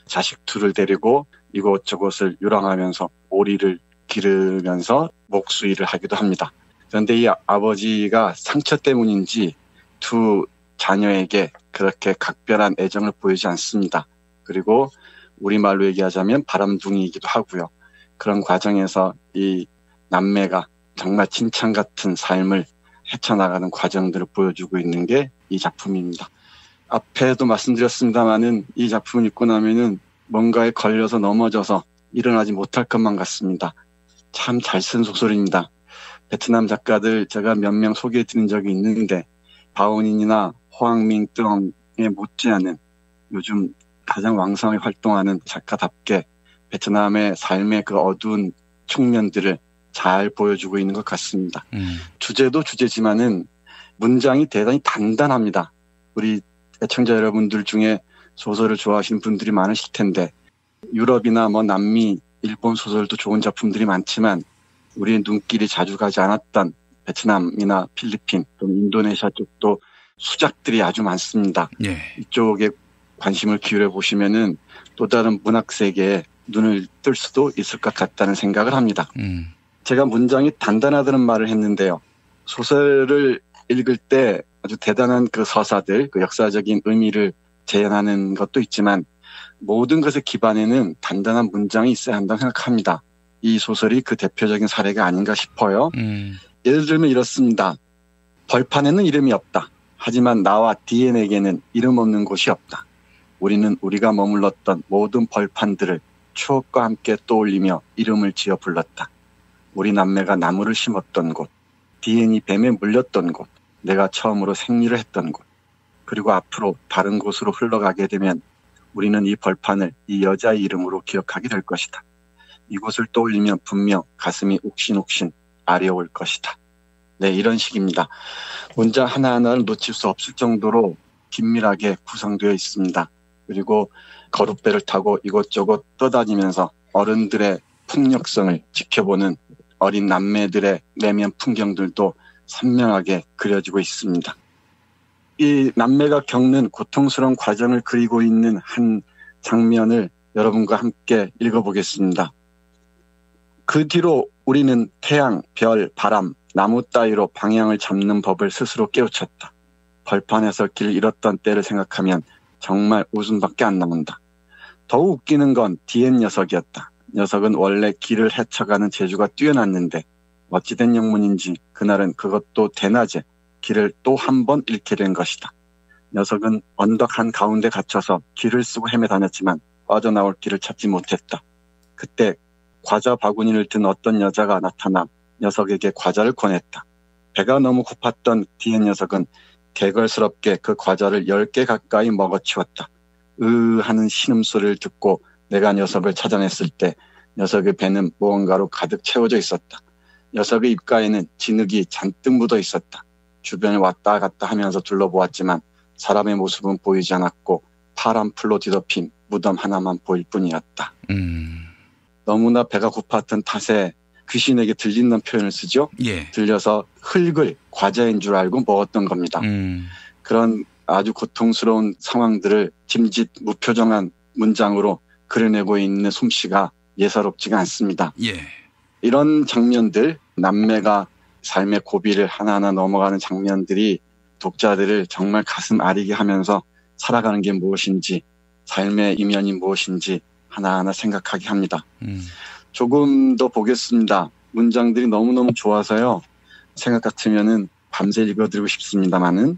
자식 둘을 데리고 이곳저곳을 유랑하면서 오리를 기르면서 목수일을 하기도 합니다. 그런데 이 아버지가 상처 때문인지 두 자녀에게 그렇게 각별한 애정을 보이지 않습니다. 그리고 우리말로 얘기하자면 바람둥이이기도 하고요. 그런 과정에서 이 남매가 정말 진창 같은 삶을 헤쳐나가는 과정들을 보여주고 있는 게 이 작품입니다. 앞에도 말씀드렸습니다마는 이 작품을 읽고 나면은 뭔가에 걸려서 넘어져서 일어나지 못할 것만 같습니다. 참 잘 쓴 소설입니다. 베트남 작가들 제가 몇 명 소개해 드린 적이 있는데 바오닌이나 호앙밍 뚱에 못지않은 요즘 가장 왕성하게 활동하는 작가답게 베트남의 삶의 그 어두운 측면들을 잘 보여주고 있는 것 같습니다. 주제도 주제지만은 문장이 대단히 단단합니다. 우리 애청자 여러분들 중에 소설을 좋아하시는 분들이 많으실 텐데 유럽이나 남미, 일본 소설도 좋은 작품들이 많지만 우리의 눈길이 자주 가지 않았던 베트남이나 필리핀 또는 인도네시아 쪽도 수작들이 아주 많습니다. 예. 이쪽에 관심을 기울여 보시면은 또 다른 문학 세계에 눈을 뜰 수도 있을 것 같다는 생각을 합니다. 제가 문장이 단단하다는 말을 했는데요. 소설을 읽을 때 아주 대단한 그 서사들, 그 역사적인 의미를 재현하는 것도 있지만 모든 것의 기반에는 단단한 문장이 있어야 한다고 생각합니다. 이 소설이 그 대표적인 사례가 아닌가 싶어요. 예를 들면 이렇습니다. 벌판에는 이름이 없다. 하지만 나와 디엔에게는 이름 없는 곳이 없다. 우리는 우리가 머물렀던 모든 벌판들을 추억과 함께 떠올리며 이름을 지어 불렀다. 우리 남매가 나무를 심었던 곳, 디엔이 뱀에 물렸던 곳, 내가 처음으로 생리를 했던 곳, 그리고 앞으로 다른 곳으로 흘러가게 되면 우리는 이 벌판을 이 여자의 이름으로 기억하게 될 것이다. 이곳을 떠올리면 분명 가슴이 욱신욱신 아려올 것이다. 네, 이런 식입니다. 문장 하나하나를 놓칠 수 없을 정도로 긴밀하게 구성되어 있습니다. 그리고 거룻배를 타고 이곳저곳 떠다니면서 어른들의 폭력성을 지켜보는 어린 남매들의 내면 풍경들도 선명하게 그려지고 있습니다. 이 남매가 겪는 고통스러운 과정을 그리고 있는 한 장면을 여러분과 함께 읽어보겠습니다. 그 뒤로 우리는 태양, 별, 바람, 나무 따위로 방향을 잡는 법을 스스로 깨우쳤다. 벌판에서 길 잃었던 때를 생각하면 정말 웃음밖에 안 나온다. 더욱 웃기는 건 디엔 녀석이었다. 녀석은 원래 길을 헤쳐가는 재주가 뛰어났는데 어찌된 영문인지 그날은 그것도 대낮에 길을 또 한 번 잃게 된 것이다. 녀석은 언덕 한 가운데 갇혀서 길을 쓰고 헤매 다녔지만 빠져나올 길을 찾지 못했다. 그때 과자 바구니를 든 어떤 여자가 나타나 녀석에게 과자를 권했다. 배가 너무 고팠던 디엔 녀석은 개걸스럽게 그 과자를 10개 가까이 먹어치웠다. 하는 신음소리를 듣고 내가 녀석을 찾아냈을 때 녀석의 배는 무언가로 가득 채워져 있었다. 녀석의 입가에는 진흙이 잔뜩 묻어 있었다. 주변을 왔다 갔다 하면서 둘러보았지만 사람의 모습은 보이지 않았고 파란 풀로 뒤덮인 무덤 하나만 보일 뿐이었다. 너무나 배가 고팠던 탓에 귀신에게 들린다는 표현을 쓰죠. 예. 들려서 흙을 과자인 줄 알고 먹었던 겁니다. 그런 아주 고통스러운 상황들을 짐짓 무표정한 문장으로 그려내고 있는 솜씨가 예사롭지가 않습니다. 예. 이런 장면들, 남매가 삶의 고비를 하나하나 넘어가는 장면들이 독자들을 정말 가슴 아리게 하면서 살아가는 게 무엇인지, 삶의 이면이 무엇인지 하나하나 생각하게 합니다. 조금 더 보겠습니다. 문장들이 너무너무 좋아서요. 생각 같으면은 밤새 읽어드리고 싶습니다만은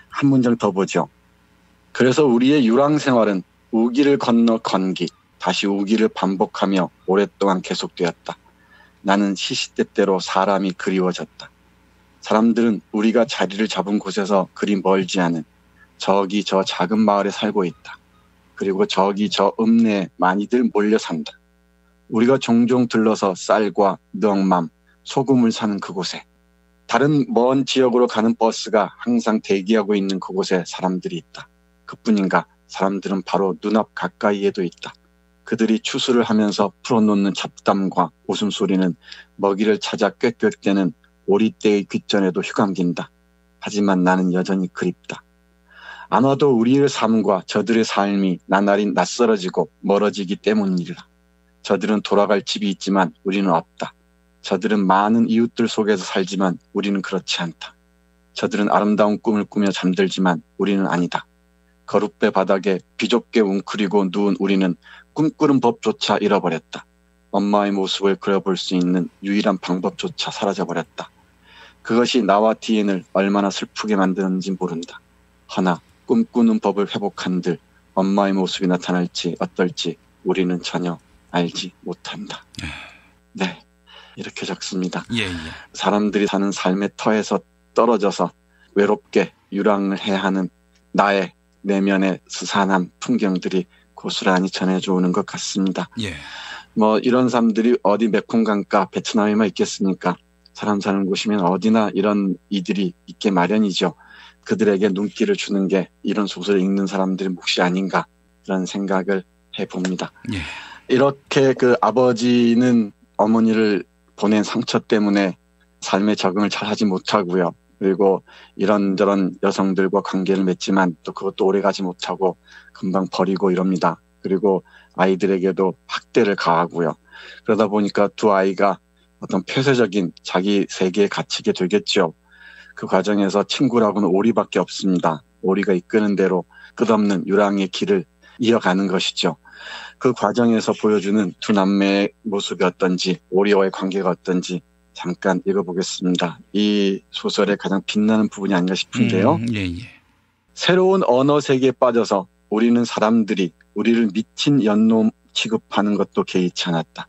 한 문장 더 보죠. 그래서 우리의 유랑 생활은 우기를 건너 건기, 다시 우기를 반복하며 오랫동안 계속되었다. 나는 시시때때로 사람이 그리워졌다. 사람들은 우리가 자리를 잡은 곳에서 그리 멀지 않은 저기 저 작은 마을에 살고 있다. 그리고 저기 저 읍내에 많이들 몰려 산다. 우리가 종종 들러서 쌀과 넉맘, 소금을 사는 그곳에, 다른 먼 지역으로 가는 버스가 항상 대기하고 있는 그곳에 사람들이 있다. 그뿐인가? 사람들은 바로 눈앞 가까이에도 있다. 그들이 추수를 하면서 풀어놓는 잡담과 웃음소리는 먹이를 찾아 꾀꾀대는 오리떼의 귓전에도 휘감긴다. 하지만 나는 여전히 그립다. 아마도 우리의 삶과 저들의 삶이 나날이 낯설어지고 멀어지기 때문이라. 저들은 돌아갈 집이 있지만 우리는 없다. 저들은 많은 이웃들 속에서 살지만 우리는 그렇지 않다. 저들은 아름다운 꿈을 꾸며 잠들지만 우리는 아니다. 거룻배 바닥에 비좁게 웅크리고 누운 우리는 꿈꾸는 법조차 잃어버렸다. 엄마의 모습을 그려볼 수 있는 유일한 방법조차 사라져버렸다. 그것이 나와 디엔을 얼마나 슬프게 만드는지 모른다. 허나 꿈꾸는 법을 회복한들 엄마의 모습이 나타날지 어떨지 우리는 전혀 알지 못한다. 네, 이렇게 적습니다. 예. 사람들이 사는 삶의 터에서 떨어져서 외롭게 유랑을 해야 하는 나의 내면의 스산한 풍경들이 고스란히 전해져 오는 것 같습니다. 예. 뭐 이런 사람들이 어디 메콩강가 베트남에만 있겠습니까? 사람 사는 곳이면 어디나 이런 이들이 있게 마련이죠. 그들에게 눈길을 주는 게 이런 소설을 읽는 사람들의 몫이 아닌가 그런 생각을 해봅니다. 예. 이렇게 그 아버지는 어머니를 보낸 상처 때문에 삶에 적응을 잘 하지 못하고요. 그리고 이런저런 여성들과 관계를 맺지만 또 그것도 오래가지 못하고 금방 버리고 이럽니다. 그리고 아이들에게도 학대를 가하고요. 그러다 보니까 두 아이가 어떤 폐쇄적인 자기 세계에 갇히게 되겠죠. 그 과정에서 친구라고는 오리밖에 없습니다. 오리가 이끄는 대로 끝없는 유랑의 길을 이어가는 것이죠. 그 과정에서 보여주는 두 남매의 모습이 어떤지, 오리와의 관계가 어떤지 잠깐 읽어보겠습니다. 이 소설의 가장 빛나는 부분이 아닌가 싶은데요. 새로운 언어 세계에 빠져서 우리는 사람들이 우리를 미친 연놈 취급하는 것도 개의치 않았다.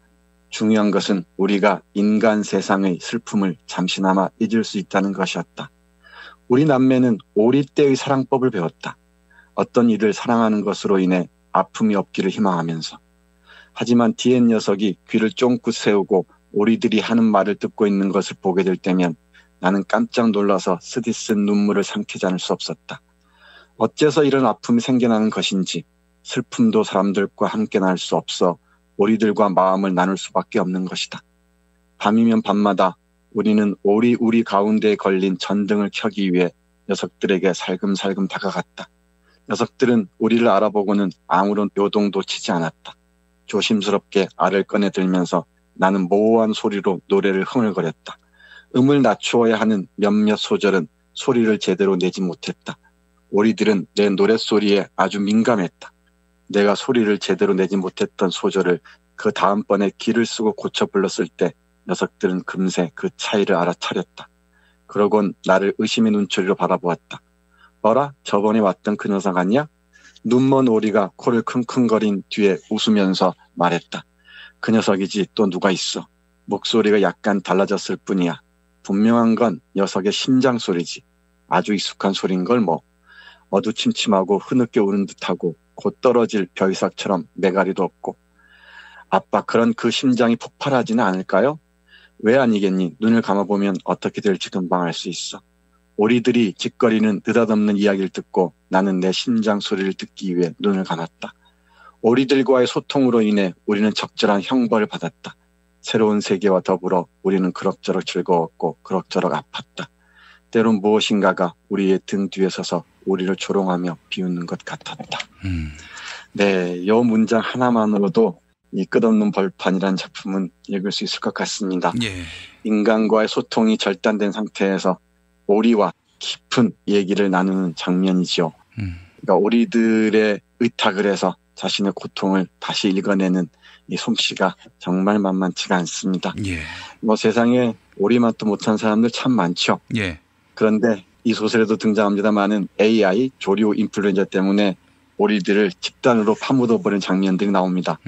중요한 것은 우리가 인간 세상의 슬픔을 잠시나마 잊을 수 있다는 것이었다. 우리 남매는 오리 때의 사랑법을 배웠다. 어떤 일을 사랑하는 것으로 인해 아픔이 없기를 희망하면서. 하지만 디엔 녀석이 귀를 쫑긋 세우고 오리들이 하는 말을 듣고 있는 것을 보게 될 때면 나는 깜짝 놀라서 쓰디쓴 눈물을 삼키지 않을 수 없었다. 어째서 이런 아픔이 생겨나는 것인지, 슬픔도 사람들과 함께 날 수 없어 오리들과 마음을 나눌 수밖에 없는 것이다. 밤이면 밤마다 우리는 우리 가운데에 걸린 전등을 켜기 위해 녀석들에게 살금살금 다가갔다. 녀석들은 우리를 알아보고는 아무런 요동도 치지 않았다. 조심스럽게 알을 꺼내 들면서 나는 모호한 소리로 노래를 흥얼거렸다. 음을 낮추어야 하는 몇몇 소절은 소리를 제대로 내지 못했다. 오리들은 내 노랫소리에 아주 민감했다. 내가 소리를 제대로 내지 못했던 소절을 그 다음번에 기를 쓰고 고쳐 불렀을 때 녀석들은 금세 그 차이를 알아차렸다. 그러곤 나를 의심의 눈초리로 바라보았다. 어라? 저번에 왔던 그 녀석 아니야? 눈먼 오리가 코를 킁킁거린 뒤에 웃으면서 말했다. 그 녀석이지 또 누가 있어. 목소리가 약간 달라졌을 뿐이야. 분명한 건 녀석의 심장 소리지. 아주 익숙한 소린 걸 뭐. 어두침침하고 흐느껴 오는 듯하고 곧 떨어질 벼이삭처럼 매가리도 없고. 아빠, 그런 그 심장이 폭발하지는 않을까요? 왜 아니겠니? 눈을 감아보면 어떻게 될지 금방 알 수 있어. 오리들이 짓거리는 느닷없는 이야기를 듣고 나는 내 심장 소리를 듣기 위해 눈을 감았다. 오리들과의 소통으로 인해 우리는 적절한 형벌을 받았다. 새로운 세계와 더불어 우리는 그럭저럭 즐거웠고 그럭저럭 아팠다. 때론 무엇인가가 우리의 등 뒤에 서서 우리를 조롱하며 비웃는 것 같았다. 네, 이 문장 하나만으로도 이 끝없는 벌판이라는 작품은 읽을 수 있을 것 같습니다. 인간과의 소통이 절단된 상태에서 오리와 깊은 얘기를 나누는 장면이죠. 그러니까 오리들의 의탁을 해서 자신의 고통을 다시 읽어내는 이 솜씨가 정말 만만치가 않습니다. 뭐 세상에 오리맛도 못한 사람들 참 많죠. 그런데 이 소설에도 등장합니다마는 AI, 조류 인플루엔자 때문에 오리들을 집단으로 파묻어버린 장면들이 나옵니다.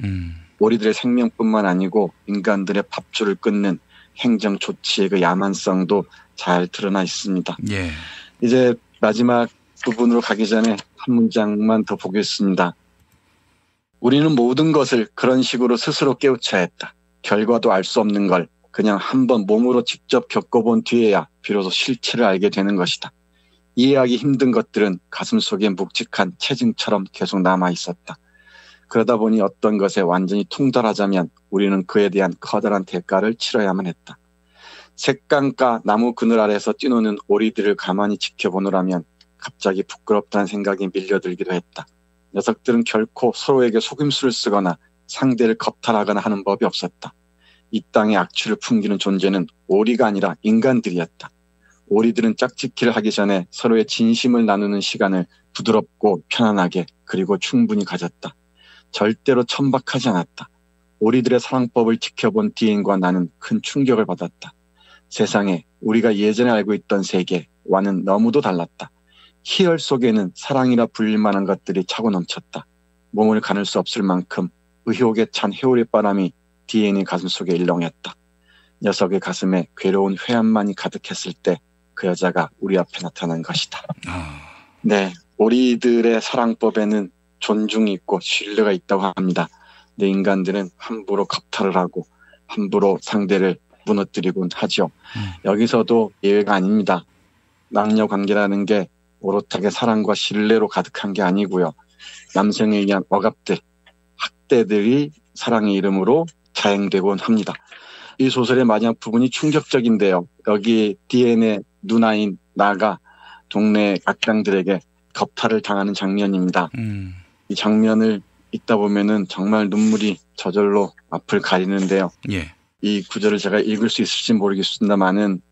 오리들의 생명뿐만 아니고 인간들의 밥줄을 끊는 행정 조치의 그 야만성도 잘 드러나 있습니다. 이제 마지막 부분으로 가기 전에 한 문장만 더 보겠습니다. 우리는 모든 것을 그런 식으로 스스로 깨우쳐야 했다. 결과도 알 수 없는 걸 그냥 한번 몸으로 직접 겪어본 뒤에야 비로소 실체를 알게 되는 것이다. 이해하기 힘든 것들은 가슴속에 묵직한 체증처럼 계속 남아있었다. 그러다 보니 어떤 것에 완전히 통달하자면 우리는 그에 대한 커다란 대가를 치러야만 했다. 색감가 나무 그늘 아래서 뛰노는 오리들을 가만히 지켜보느라면 갑자기 부끄럽다는 생각이 밀려들기도 했다. 녀석들은 결코 서로에게 속임수를 쓰거나 상대를 겁탈하거나 하는 법이 없었다. 이 땅의 악취를 풍기는 존재는 오리가 아니라 인간들이었다. 오리들은 짝짓기를 하기 전에 서로의 진심을 나누는 시간을 부드럽고 편안하게 그리고 충분히 가졌다. 절대로 천박하지 않았다. 오리들의 사랑법을 지켜본 디엔과 나는 큰 충격을 받았다. 세상에 우리가 예전에 알고 있던 세계와는 너무도 달랐다. 희열 속에는 사랑이라 불릴 만한 것들이 차고 넘쳤다. 몸을 가눌 수 없을 만큼 의욕에 찬 해오리 바람이 디엔의 가슴속에 일렁였다. 녀석의 가슴에 괴로운 회한만이 가득했을 때 그 여자가 우리 앞에 나타난 것이다. 네, 오리들의 사랑법에는 존중이 있고 신뢰가 있다고 합니다. 근데 인간들은 함부로 겁탈을 하고 함부로 상대를 무너뜨리곤 하죠. 여기서도 예외가 아닙니다. 남녀 관계라는 게 오롯하게 사랑과 신뢰로 가득한 게 아니고요. 남성에 의한 억압들, 학대들이 사랑의 이름으로 자행되곤 합니다. 이 소설의 마지막 부분이 충격적인데요. 여기 디엔의 누나인 나가 동네 악당들에게 겁탈을 당하는 장면입니다. 이 장면을 읽다 보면은 정말 눈물이 저절로 앞을 가리는데요. 이 구절을 제가 읽을 수 있을지 모르겠습니다만은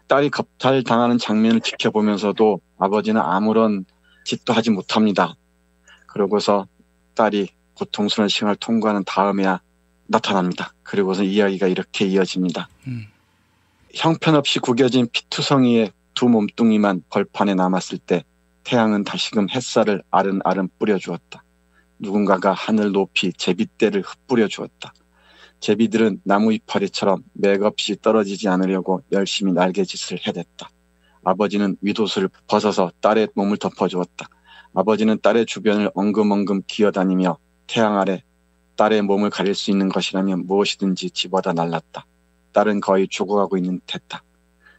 딸이 겁탈당하는 장면을 지켜보면서도 아버지는 아무런 짓도 하지 못합니다. 그러고서 딸이 고통스러운 시간을 통과하는 다음에야 나타납니다. 그리고서 이야기가 이렇게 이어집니다. 형편없이 구겨진 피투성이의 두 몸뚱이만 벌판에 남았을 때 태양은 다시금 햇살을 아른아른 뿌려주었다. 누군가가 하늘 높이 제비떼를 흩뿌려 주었다. 제비들은 나무 이파리처럼 맥없이 떨어지지 않으려고 열심히 날개짓을 해댔다. 아버지는 윗옷을 벗어서 딸의 몸을 덮어주었다. 아버지는 딸의 주변을 엉금엉금 기어다니며 태양 아래 딸의 몸을 가릴 수 있는 것이라면 무엇이든지 집어다 날랐다. 딸은 거의 죽어가고 있는 듯했다.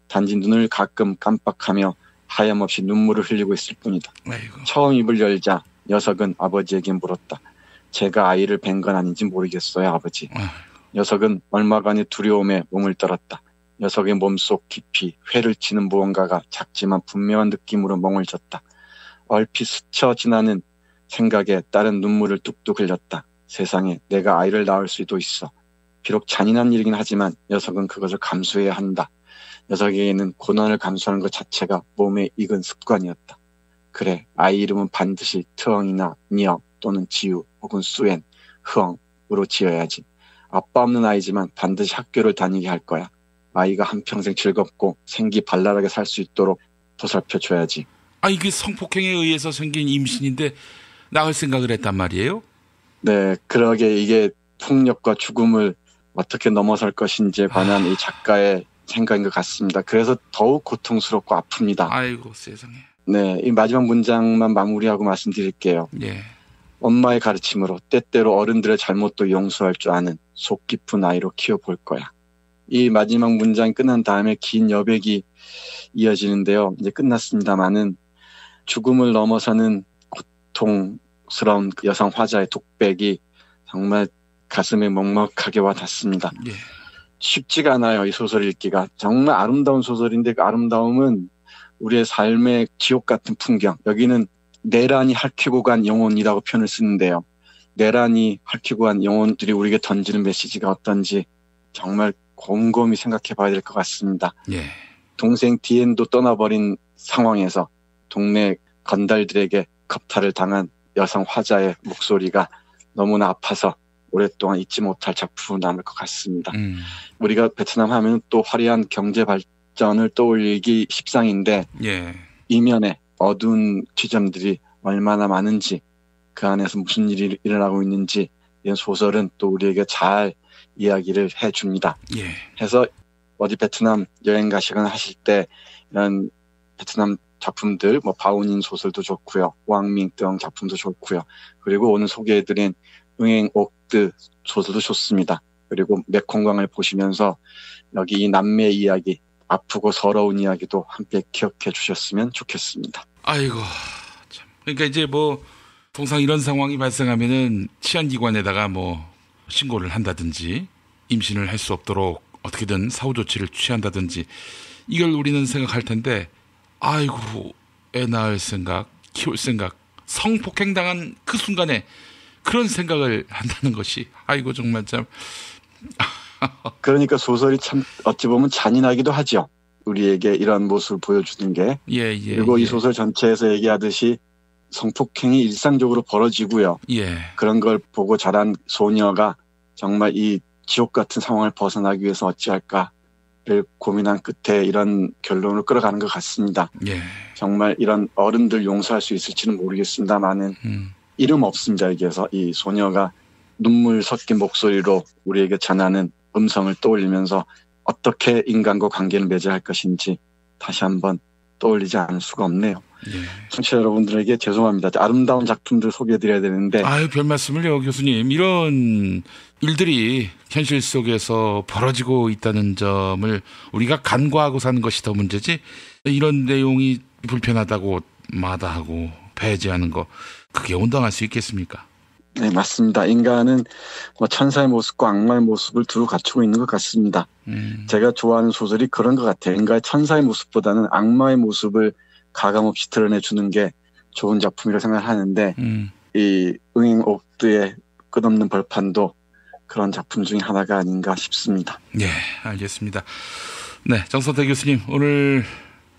단지 눈을 가끔 깜빡하며 하염없이 눈물을 흘리고 있을 뿐이다. 아이고. 처음 입을 열자 녀석은 아버지에게 물었다. 제가 아이를 뵌 건 아닌지 모르겠어요, 아버지. 녀석은 얼마간의 두려움에 몸을 떨었다. 녀석의 몸속 깊이 회를 치는 무언가가 작지만 분명한 느낌으로 멍을 졌다. 얼핏 스쳐 지나는 생각에 딸은 눈물을 뚝뚝 흘렸다. 세상에 내가 아이를 낳을 수도 있어. 비록 잔인한 일이긴 하지만 녀석은 그것을 감수해야 한다. 녀석에게는 고난을 감수하는 것 자체가 몸에 익은 습관이었다. 그래, 아이 이름은 반드시 트엉이나 니어 또는 지우 혹은 수엔, 흐엉으로 지어야지. 아빠 없는 아이지만 반드시 학교를 다니게 할 거야. 아이가 한평생 즐겁고 생기 발랄하게 살 수 있도록 보살펴줘야지. 아, 이게 성폭행에 의해서 생긴 임신인데 낳을 생각을 했단 말이에요? 네, 그러게 이게 폭력과 죽음을 어떻게 넘어설 것인지에 관한 이 작가의 생각인 것 같습니다. 그래서 더욱 고통스럽고 아픕니다. 아이고 세상에. 네, 이 마지막 문장만 마무리하고 말씀드릴게요. 예. 엄마의 가르침으로 때때로 어른들의 잘못도 용서할 줄 아는 속 깊은 아이로 키워볼 거야. 이 마지막 문장이 끝난 다음에 긴 여백이 이어지는데요. 이제 끝났습니다만은 죽음을 넘어서는 고통스러운 여성 화자의 독백이 정말 가슴에 먹먹하게 와닿습니다. 예. 쉽지가 않아요. 이 소설 읽기가. 정말 아름다운 소설인데 그 아름다움은 우리의 삶의 지옥 같은 풍경. 여기는 내란이 핥히고 간 영혼이라고 표현을 쓰는데요. 내란이 핥히고 간 영혼들이 우리에게 던지는 메시지가 어떤지 정말 곰곰이 생각해 봐야 될 것 같습니다. 예. 동생 디엔도 떠나버린 상황에서 동네 건달들에게 겁탈을 당한 여성 화자의 목소리가 너무나 아파서 오랫동안 잊지 못할 작품으로 남을 것 같습니다. 우리가 베트남 하면 또 화려한 경제 발전을 떠올리기 십상인데 예. 이면에 어두운 지점들이 얼마나 많은지 그 안에서 무슨 일이 일어나고 있는지 이런 소설은 또 우리에게 잘 이야기를 해줍니다. 예. 해서 어디 베트남 여행 가시거나 하실 때 이런 베트남 작품들, 뭐 바오닌 소설도 좋고요, 왕밍뜨엉 작품도 좋고요, 그리고 오늘 소개해드린 응행옥드 소설도 좋습니다. 그리고 메콩강을 보시면서 여기 이 남매의 이야기, 아프고 서러운 이야기도 함께 기억해 주셨으면 좋겠습니다. 아이고, 참. 그러니까 이제 뭐 통상 이런 상황이 발생하면은 치안기관에다가 뭐 신고를 한다든지 임신을 할 수 없도록 어떻게든 사후 조치를 취한다든지 이걸 우리는 생각할 텐데, 아이고, 애 낳을 생각, 키울 생각, 성폭행 당한 그 순간에 그런 생각을 한다는 것이, 아이고, 정말 참. 그러니까 소설이 참 어찌 보면 잔인하기도 하죠. 우리에게 이런 모습을 보여주는 게. 예. 그리고 이 소설 전체에서 얘기하듯이 성폭행이 일상적으로 벌어지고요. 예. 그런 걸 보고 자란 소녀가 정말 이 지옥 같은 상황을 벗어나기 위해서 어찌할까를 고민한 끝에 이런 결론을 끌어가는 것 같습니다. 예. 정말 이런 어른들 용서할 수 있을지는 모르겠습니다만은 이름 없습니다. 여기에서 이 소녀가 눈물 섞인 목소리로 우리에게 전하는 음성을 떠올리면서 어떻게 인간과 관계를 맺어야 할 것인지 다시 한번 떠올리지 않을 수가 없네요. 예. 청취자 여러분들에게 죄송합니다. 아름다운 작품들 소개해드려야 되는데. 아유, 별 말씀을요, 교수님. 이런 일들이 현실 속에서 벌어지고 있다는 점을 우리가 간과하고 사는 것이 더 문제지, 이런 내용이 불편하다고 마다하고 배제하는 거, 그게 온당할 수 있겠습니까? 네, 맞습니다. 인간은 뭐 천사의 모습과 악마의 모습을 두루 갖추고 있는 것 같습니다. 제가 좋아하는 소설이 그런 것 같아요. 인간의 천사의 모습보다는 악마의 모습을 가감없이 드러내주는 게 좋은 작품이라고 생각하는데 이 응행옥드의 끝없는 벌판도 그런 작품 중에 하나가 아닌가 싶습니다. 예, 알겠습니다. 네, 정선태 교수님, 오늘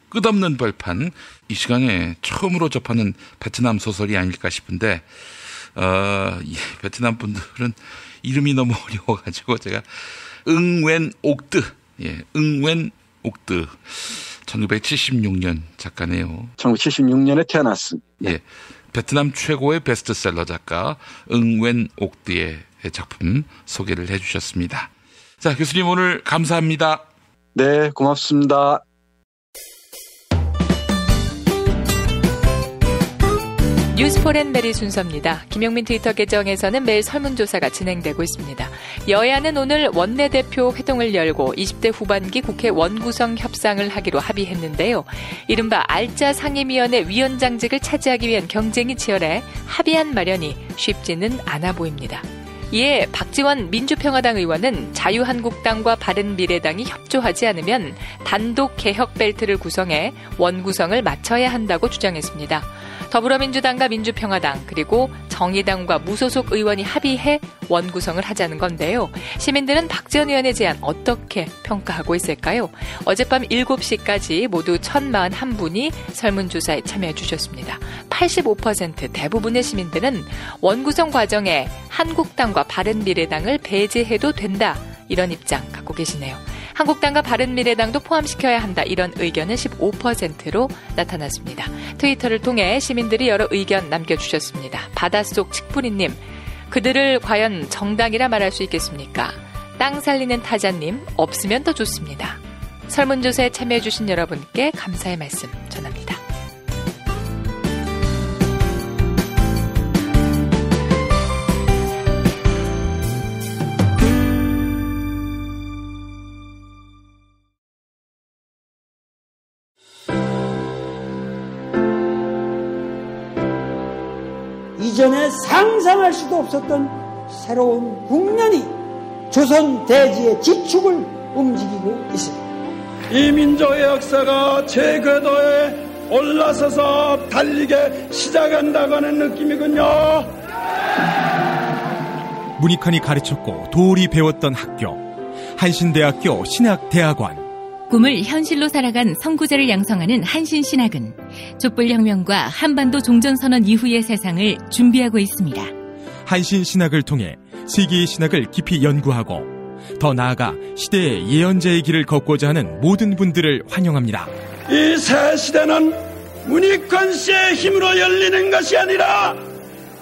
끝없는 벌판, 이 시간에 처음으로 접하는 베트남 소설이 아닐까 싶은데, 베트남 분들은 이름이 너무 어려워가지고 제가 응웬 옥드, 응웬 옥드, 1976년 작가네요. 1976년에 태어났습니다. 예, 베트남 최고의 베스트셀러 작가 응웬 옥드의 작품 소개를 해주셨습니다. 자, 교수님 오늘 감사합니다. 네, 고맙습니다. 뉴스포렌베리 순서입니다. 김용민 트위터 계정에서는 매일 설문조사가 진행되고 있습니다. 여야는 오늘 원내대표 회동을 열고 20대 후반기 국회 원구성 협상을 하기로 합의했는데요. 이른바 알짜 상임위원회 위원장직을 차지하기 위한 경쟁이 치열해 합의안 마련이 쉽지는 않아 보입니다. 이에 박지원 민주평화당 의원은 자유한국당과 바른미래당이 협조하지 않으면 단독 개혁 벨트를 구성해 원구성을 마쳐야 한다고 주장했습니다. 더불어민주당과 민주평화당 그리고 정의당과 무소속 의원이 합의해 원구성을 하자는 건데요. 시민들은 박지원 의원의 제안 어떻게 평가하고 있을까요? 어젯밤 7시까지 모두 1041분이 설문조사에 참여해 주셨습니다. 85% 대부분의 시민들은 원구성 과정에 한국당과 바른미래당을 배제해도 된다. 이런 입장 갖고 계시네요. 한국당과 바른미래당도 포함시켜야 한다. 이런 의견은 15%로 나타났습니다. 트위터를 통해 시민들이 여러 의견 남겨주셨습니다. 바닷속 칡뿌리님, 그들을 과연 정당이라 말할 수 있겠습니까? 땅 살리는 타자님, 없으면 더 좋습니다. 설문조사에 참여해주신 여러분께 감사의 말씀 전합니다. 이전에 상상할 수도 없었던 새로운 국면이 조선 대지의 지축을 움직이고 있습니다. 이 민족의 역사가 제 궤도에 올라서서 달리게 시작한다고 하는 느낌이군요. 문익환이 가르쳤고 도울이 배웠던 학교, 한신대학교 신학대학원. 꿈을 현실로 살아간 선구자를 양성하는 한신신학은 촛불혁명과 한반도 종전선언 이후의 세상을 준비하고 있습니다. 한신신학을 통해 세계의 신학을 깊이 연구하고 더 나아가 시대의 예언자의 길을 걷고자 하는 모든 분들을 환영합니다. 이 새 시대는 문익환 씨의 힘으로 열리는 것이 아니라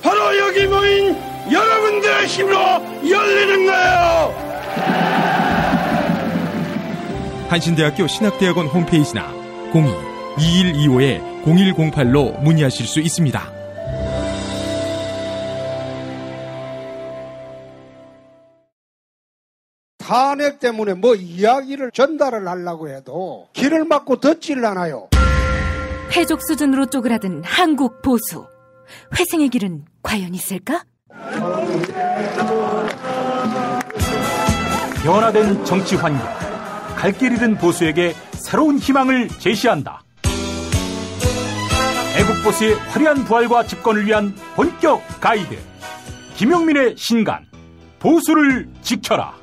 바로 여기 모인 여러분들의 힘으로 열리는 거예요. 한신대학교 신학대학원 홈페이지나 02-2125-0108로 문의하실 수 있습니다. 탄핵 때문에 뭐 이야기를 전달을 하려고 해도 길을 막고 듣질 않아요. 패족 수준으로 쪼그라든 한국 보수. 회생의 길은 과연 있을까? 변화된 정치 환경. 갈 길 잃은 보수에게 새로운 희망을 제시한다. 애국보수의 화려한 부활과 집권을 위한 본격 가이드. 김용민의 신간. 보수를 지켜라.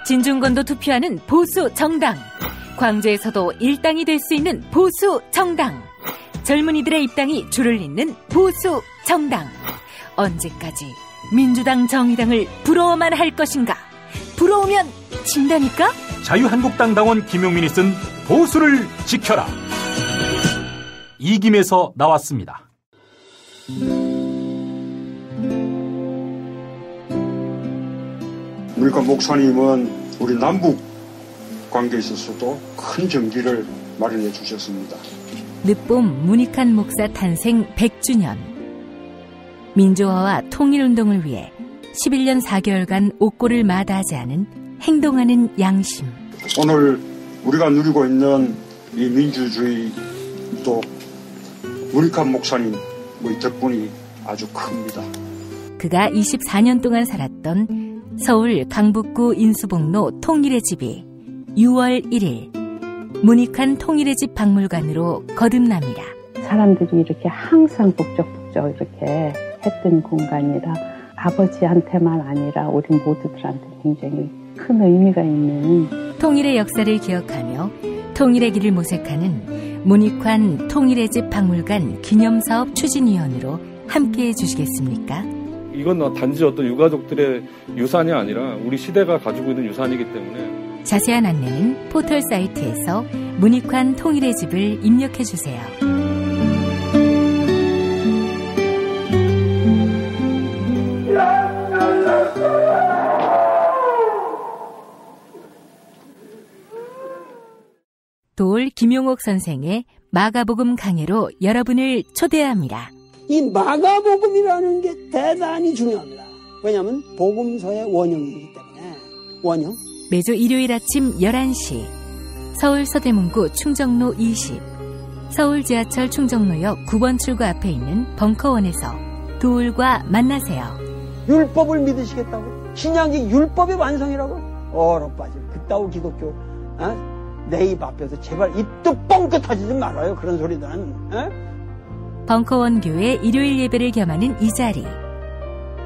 진중권도 투표하는 보수 정당. 광주에서도 일당이 될 수 있는 보수 정당. 젊은이들의 입당이 줄을 잇는 보수 정당. 언제까지 민주당 정의당을 부러워만 할 것인가? 부러우면 진다니까? 자유한국당 당원 김용민이 쓴 보수를 지켜라. 이김에서 나왔습니다. 문익환 목사님은 우리 남북 관계에 있어서도 큰 정기를 마련해 주셨습니다. 늦봄 문익환 목사 탄생 100주년. 민주화와 통일운동을 위해 11년 4개월간 옥고를 마다하지 않은 행동하는 양심. 오늘 우리가 누리고 있는 이 민주주의 또 문익환 목사님 덕분이 아주 큽니다. 그가 24년 동안 살았던 서울 강북구 인수복로 통일의 집이 6월 1일 문익환 통일의 집 박물관으로 거듭납니다. 사람들이 이렇게 항상 북적북적 이렇게 했던 공간이라 아버지한테만 아니라 우리 모두들한테 굉장히 큰 의미가 있는 통일의 역사를 기억하며 통일의 길을 모색하는 문익환 통일의 집 박물관 기념사업 추진위원으로 함께해 주시겠습니까? 이건 단지 어떤 유가족들의 유산이 아니라 우리 시대가 가지고 있는 유산이기 때문에 자세한 안내는 포털 사이트에서 문익환 통일의 집을 입력해 주세요. 도올 김용옥 선생의 마가복음 강해로 여러분을 초대합니다. 이 마가복음이라는 게 대단히 중요합니다. 왜냐하면 복음서의 원형이기 때문에. 원형. 매주 일요일 아침 11시 서울 서대문구 충정로 20 서울 지하철 충정로역 9번 출구 앞에 있는 벙커원에서 도울과 만나세요. 율법을 믿으시겠다고? 신약이 율법의 완성이라고? 얼어빠질 그따위 기독교 내 입 앞에서 제발 입도 뻥끗 터지지 말아요. 그런 소리들은. 벙커원 교회 일요일 예배를 겸하는 이 자리.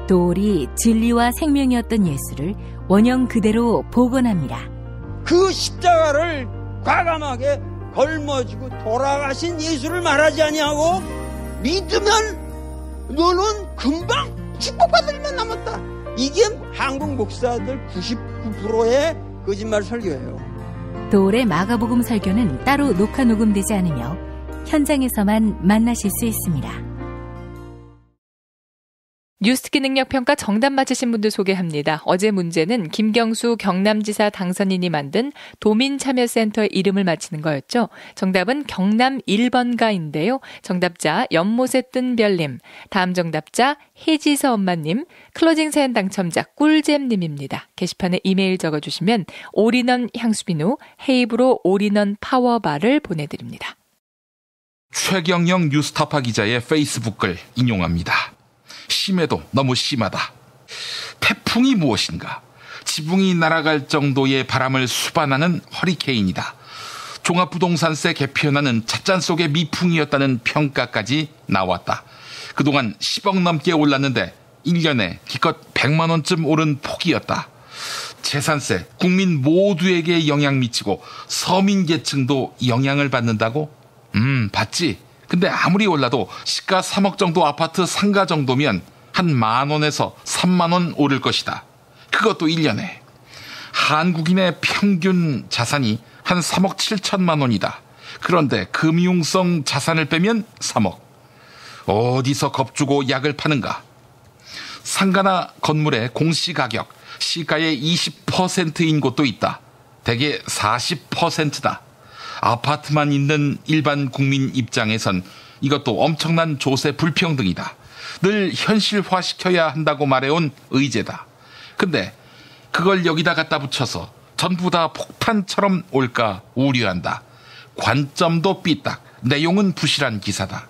도울이 진리와 생명이었던 예수를 원형 그대로 복원합니다. 그 십자가를 과감하게 걸머지고 돌아가신 예수를 말하지 아니하고 믿으면 너는 금방 축복받을 일만 남았다. 이게 한국 목사들 99%의 거짓말 설교예요. 도울의 마가복음 설교는 따로 녹화 녹음되지 않으며 현장에서만 만나실 수 있습니다. 뉴스트키 능력평가 정답 맞히신 분들 소개합니다. 어제 문제는 김경수 경남지사 당선인이 만든 도민참여센터의 이름을 맞히는 거였죠. 정답은 경남 1번가인데요. 정답자 연못에 뜬 별님, 다음 정답자 혜지서 엄마님, 클로징 사연 당첨자 꿀잼님입니다. 게시판에 이메일 적어주시면 올인원 향수비누 헤이브로 올인원 파워바를 보내드립니다. 최경영 뉴스타파 기자의 페이스북 글 인용합니다. 심해도 너무 심하다. 태풍이 무엇인가? 지붕이 날아갈 정도의 바람을 수반하는 허리케인이다. 종합부동산세 개편안은 찻잔 속의 미풍이었다는 평가까지 나왔다. 그동안 10억 넘게 올랐는데 1년에 기껏 100만 원쯤 오른 폭이었다. 재산세 국민 모두에게 영향 미치고 서민계층도 영향을 받는다고? 받지. 근데 아무리 올라도 시가 3억 정도 아파트 상가 정도면 한 10,000원에서 30,000원 오를 것이다. 그것도 1년에. 한국인의 평균 자산이 한 3억 7천만 원이다. 그런데 금융성 자산을 빼면 3억. 어디서 겁주고 약을 파는가? 상가나 건물의 공시가격, 시가의 20%인 곳도 있다. 대개 40%다. 아파트만 있는 일반 국민 입장에선 이것도 엄청난 조세 불평등이다. 늘 현실화시켜야 한다고 말해온 의제다. 근데 그걸 여기다 갖다 붙여서 전부 다 폭탄처럼 올까 우려한다. 관점도 삐딱, 내용은 부실한 기사다.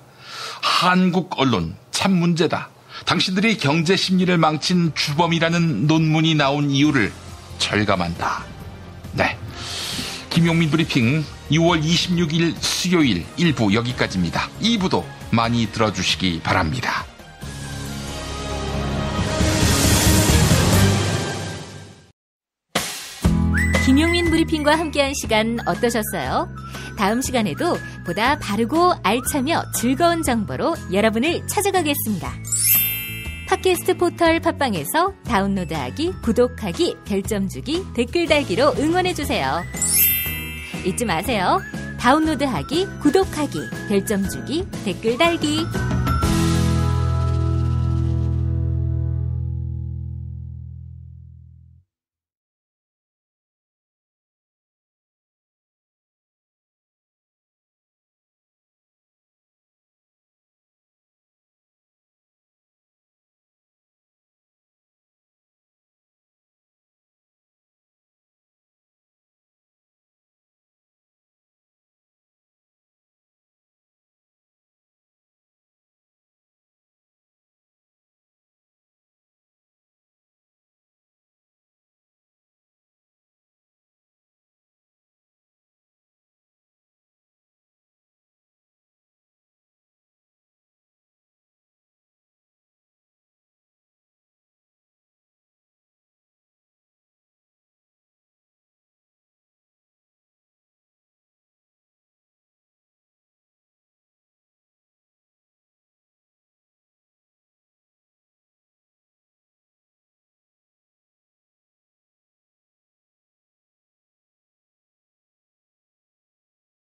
한국 언론 참 문제다. 당신들이 경제 심리를 망친 주범이라는 논문이 나온 이유를 절감한다. 네, 김용민 브리핑 6월 26일 수요일 1부 여기까지입니다. 2부도 많이 들어주시기 바랍니다. 김용민 브리핑과 함께한 시간 어떠셨어요? 다음 시간에도 보다 바르고 알차며 즐거운 정보로 여러분을 찾아가겠습니다. 팟캐스트 포털 팟빵에서 다운로드하기, 구독하기, 별점 주기, 댓글 달기로 응원해주세요. 잊지 마세요. 다운로드하기, 구독하기, 별점 주기, 댓글 달기.